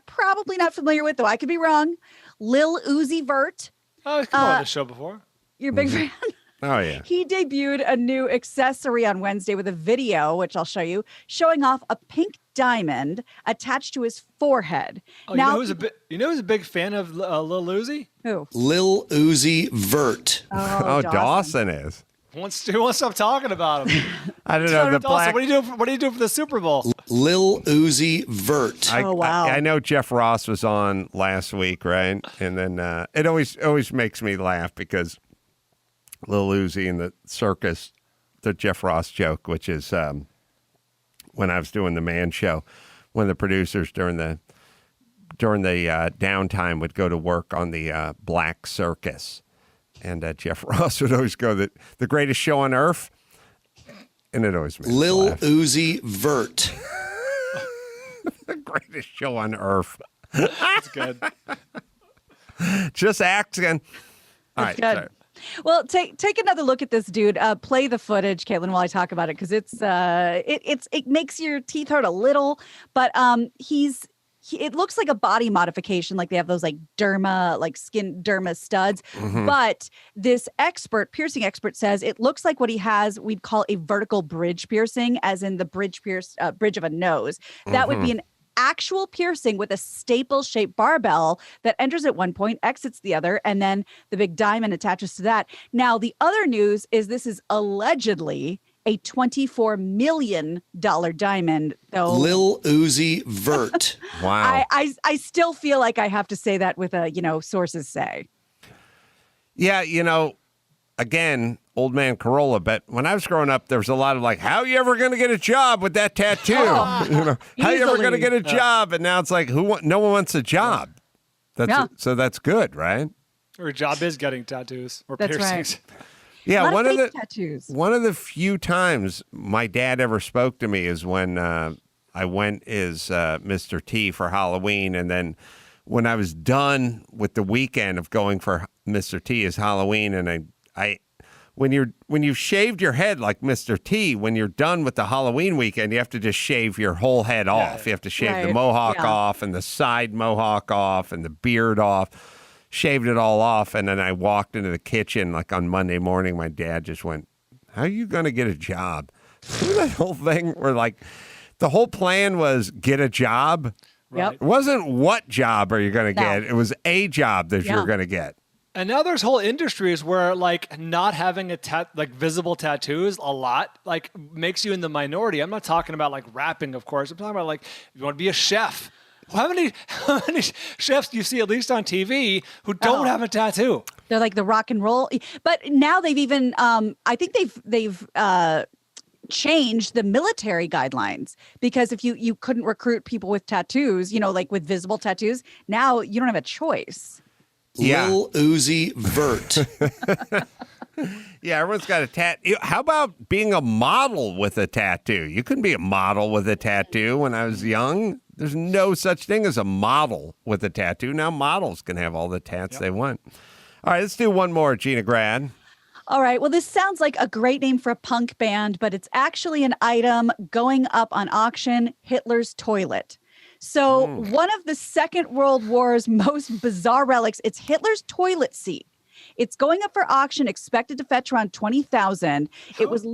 probably not familiar with, though I could be wrong. Lil Uzi Vert. Oh, he's come on the show before. You're a big fan? Oh, yeah. He debuted a new accessory on Wednesday with a video, which I'll show you, showing off a pink diamond attached to his forehead. Oh, now, who's a big fan of Lil Uzi? Who? Lil Uzi Vert. Oh, Dawson is. Who wants to stop talking about him? I don't know. Dawson, what are you doing for the Super Bowl? Lil Uzi Vert. Wow. I know Jeff Ross was on last week, right? And then it always makes me laugh because Lil Uzi in the circus, the Jeff Ross joke, which is when I was doing the Man Show, one of the producers during the downtime would go to work on the Black Circus. And Jeff Ross would always go, the greatest show on earth. And it always makes Lil me laugh. Uzi Vert. The greatest show on earth. That's good. Just asking. All right. good. Sorry. Well, take another look at this dude. Play the footage, Caitlin, while I talk about it, because it makes your teeth hurt a little. But it looks like a body modification, like they have those like skin derma studs. Mm-hmm. But this piercing expert says it looks like what he has, we'd call a vertical bridge piercing, as in the bridge of a nose. That would be an actual piercing with a staple-shaped barbell that enters at one point, exits the other, and then the big diamond attaches to that. Now, the other news is this is allegedly a $24 million diamond, though. Lil Uzi Vert. Wow. I still feel like I have to say that with sources say. Yeah, again, old man Carolla, but when I was growing up, there was a lot of like, how are you ever going to get a job with that tattoo? How are you ever going to get a job? And now it's like, no one wants a job. So that's good, right? Or a job is getting tattoos or That's piercings. right. Yeah, one of the tattoos. One of the few times my dad ever spoke to me is when I went as Mr. T for Halloween, and then when I was done with the weekend of going for Mr. T as Halloween, and I when you've shaved your head like Mr. T, when you're done with the Halloween weekend, you have to just shave your whole head off. You have to shave the mohawk off and the side mohawk off and the beard off. Shaved it all off, and then I walked into the kitchen like on Monday morning. My dad just went, "How are you going to get a job?" That whole thing where like the whole plan was get a job. Yep. It wasn't what job are you going to get. It was a job that you're going to get. And now there's whole industries where like not having like visible tattoos a lot like makes you in the minority. I'm not talking about like rapping, of course. I'm talking about like if you want to be a chef. How many chefs do you see, at least on TV, who don't have a tattoo? They're like the rock and roll. But now they've even, I think they've changed the military guidelines, because if you couldn't recruit people with tattoos, like with visible tattoos, now you don't have a choice. Lil Uzi Vert. Yeah, everyone's got a tattoo. How about being a model with a tattoo? You couldn't be a model with a tattoo when I was young. There's no such thing as a model with a tattoo. Now models can have all the tats they want. All right, let's do one more, Gina Grad. All right. Well, this sounds like a great name for a punk band, but it's actually an item going up on auction, Hitler's toilet. So one of the Second World War's most bizarre relics, it's Hitler's toilet seat. It's going up for auction, expected to fetch around $20,000. It was...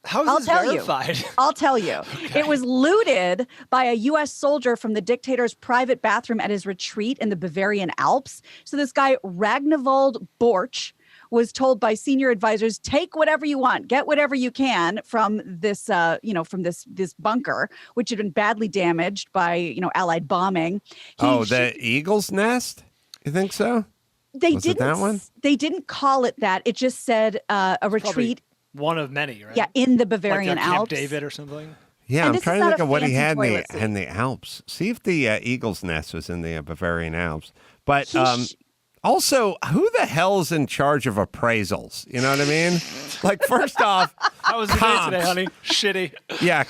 How is this verified? I'll tell you. Okay. It was looted by a U.S. soldier from the dictator's private bathroom at his retreat in the Bavarian Alps. So this guy, Ragnvald Borch, was told by senior advisors, take whatever you want, get whatever you can from this, from this bunker, which had been badly damaged by, Allied bombing. The eagle's nest? You think so? Was it that one? They didn't call it that. It just said a retreat. One of many, right? Yeah, in the Bavarian like Alps. Camp David or something. Yeah, I'm trying to think of what he had in the Alps. See if the eagle's nest was in the Bavarian Alps. But also, who the hell's in charge of appraisals? You know what I mean? Like, first off, how was your day today, honey? Shitty. Yeah.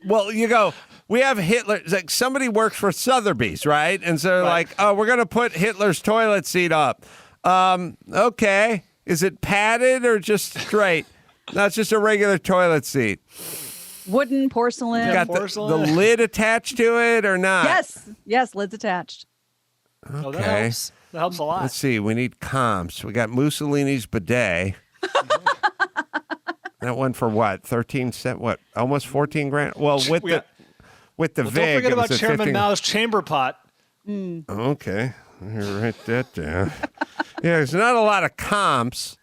Well, you go, we have Hitler. It's like somebody works for Sotheby's, right? And so they're like, oh, we're going to put Hitler's toilet seat up. Okay. Is it padded or just straight? No, it's just a regular toilet seat. Wooden, porcelain. Got the lid attached to it or not? Yes, lid's attached. Okay. Oh, that helps a lot. Let's see. We need comps. We got Mussolini's bidet. That one for what? 13 cents? What? Almost 14 grand? Well, with the VIG. Don't forget about Chairman Mao's chamber pot. Okay. Here, write that down. Yeah, there's not a lot of comps.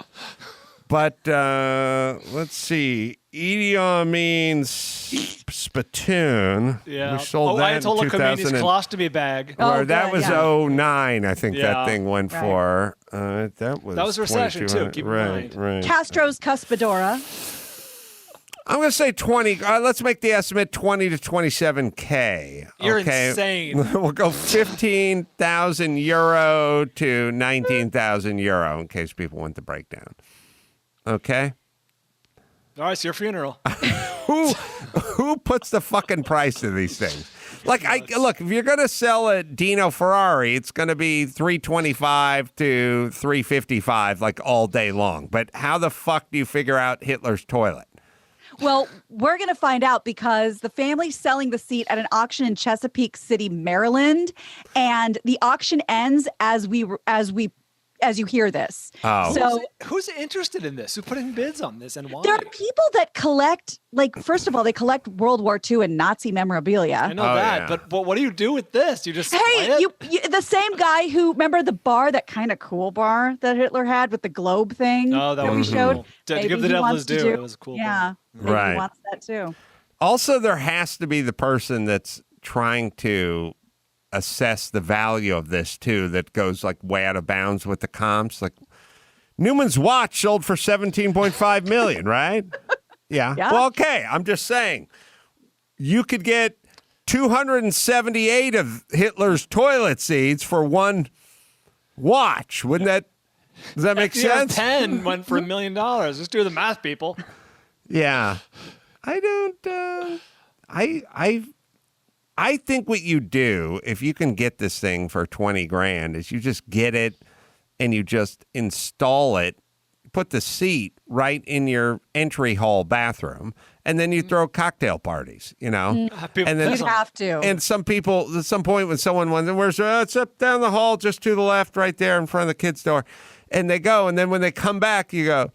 But let's see. Idi Amin's spittoon. Yeah. We sold that in Ayatollah 2000. Khomeini's colostomy bag. That was 09, I think that thing went for. That was recession, too. Keep in mind. Right. Castro's Cuspidora. I'm going to say 20. Let's make the estimate 20 to 27K. You're insane. We'll go 15,000 euro to 19,000 euro in case people want the breakdown. Okay? All right, it's your funeral. Who puts the fucking price to these things? Like, look, if you're going to sell a Dino Ferrari, it's going to be $325 to $355 like all day long. But how the fuck do you figure out Hitler's toilet? Well, we're going to find out because the family's selling the seat at an auction in Chesapeake City, Maryland, and the auction ends as you hear this. Oh. So who's interested in this? Who put in bids on this and why? There are people that collect, first of all, they collect World War II and Nazi memorabilia. I know that, but what do you do with this? You just the same guy who, remember the bar, that kind of cool bar that Hitler had with the globe thing? Oh, that was we showed. cool. To give the devil his due, it was a cool. Yeah, maybe right. He wants that too. Also, there has to be the person that's trying to assess the value of this too, that goes like way out of bounds with the comps. Like Newman's watch sold for $17.5 million, right? Yeah. Well, okay. I'm just saying you could get 278 of Hitler's toilet seats for one watch. Wouldn't that? Does that make sense? 10 went for $1 million. Just do the math, people. Yeah. I don't. I think what you do, if you can get this thing for 20 grand, is you just get it and you just install it put the seat right in your entry hall bathroom, and then you throw cocktail parties, you know? And then You'd have to. And some people, at some point when someone wonders, where's it's up down the hall, just to the left, right there in front of the kids' door. And they go, and then when they come back, you go,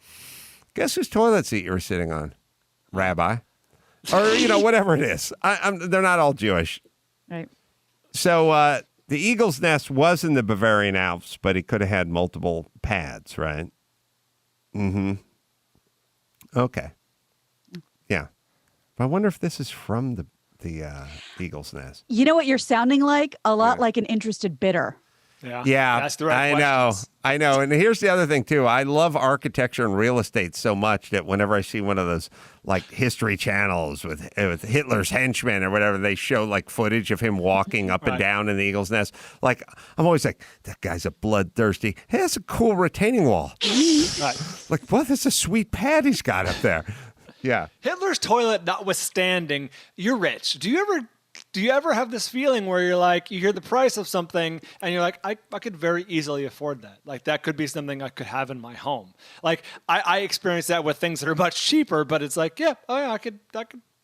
guess whose toilet seat you were sitting on, Rabbi? Or, you know, whatever it is. They're not all Jewish. Right. So the eagle's nest was in the Bavarian Alps, but he could have had multiple pads, right? Mm-hmm. Okay. Yeah. But I wonder if this is from the eagle's nest. You know what you're sounding like? A lot like an interested bidder. Yeah, that's the right I know. And here's the other thing, too. I love architecture and real estate so much that whenever I see one of those, like, history channels with Hitler's henchmen or whatever, they show, like, footage of him walking up and down in the eagle's nest. Like, I'm always like, that guy's a bloodthirsty. Hey, that's a cool retaining wall. Like, what? That's a sweet pad he's got up there. Yeah. Hitler's toilet notwithstanding, you're rich. Do you ever have this feeling where you're like, you hear the price of something and you're like, I could very easily afford that. Like, that could be something I could have in my home. Like, I experience that with things that are much cheaper, but it's like, I could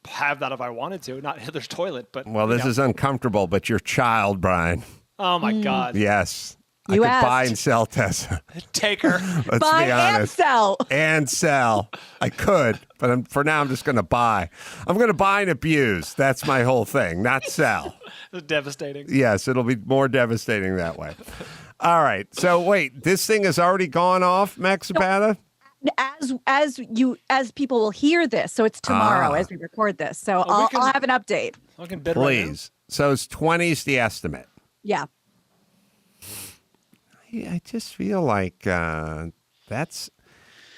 have that if I wanted to. Not Hitler's toilet, but. Well, this is uncomfortable, but your child, Brian. Oh, my God. Yes. I You could asked. buy and sell Tessa. Take her. Let's Buy be and honest. sell. And sell. I could, but for now I'm just going to buy. I'm going to buy and abuse. That's my whole thing, not sell. It's devastating. Yes, it'll be more devastating that way. All right. So wait, this thing has already gone off, Max Zapata? As people will hear this, so it's tomorrow as we record this. So I'll have an update. Please. So it's 20's the estimate. Yeah. I just feel like that's,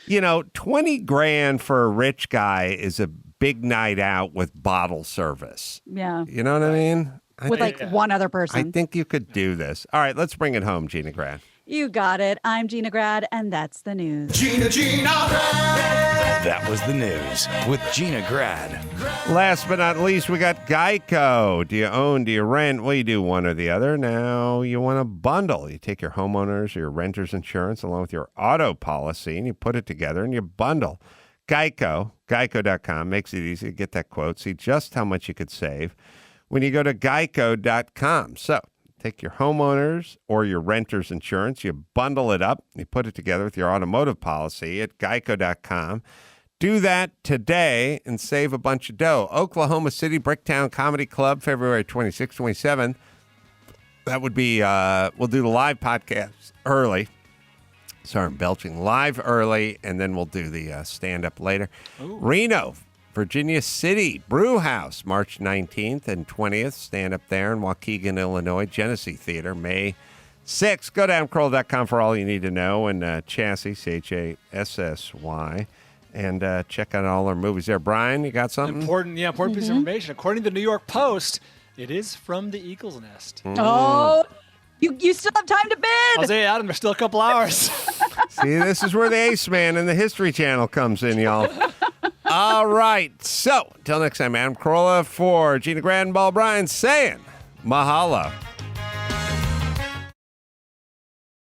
$20,000 for a rich guy is a big night out with bottle service. Yeah. You know what I mean? With one other person. I think you could do this. All right, let's bring it home, Gina Grad. You got it. I'm Gina Grad, and that's the news. Gina Grad. That was the news with Gina Grad. Last but not least, we got Geico. Do you own? Do you rent? Well, you do one or the other. Now you want a bundle. You take your homeowners or your renter's insurance along with your auto policy, and you put it together and you bundle. Geico, geico.com, makes it easy to get that quote. See just how much you could save when you go to geico.com. So take your homeowners or your renter's insurance, you bundle it up, you put it together with your automotive policy at geico.com. Do that today and save a bunch of dough. Oklahoma City Bricktown Comedy Club, February 26th, 27th. That would be, we'll do the live podcast early. Sorry, I'm belching. Live early, and then we'll do the stand-up later. Ooh. Reno, Virginia City Brew House, March 19th and 20th. Stand up there in Waukegan, Illinois. Genesee Theater, May 6th. Go down Carolla.com for all you need to know. And Chassis, Chassy. And check out all our movies there. Brian, you got something? Important piece of information. According to the New York Post, it is from the Eagle's Nest. Oh, you still have time to bid. I'll say, Adam, there's still a couple hours. See, this is where the Ace Man and the History Channel comes in, y'all. All right. So, until next time, Adam Carolla for Gina Grad and Ball Bryan saying mahalo.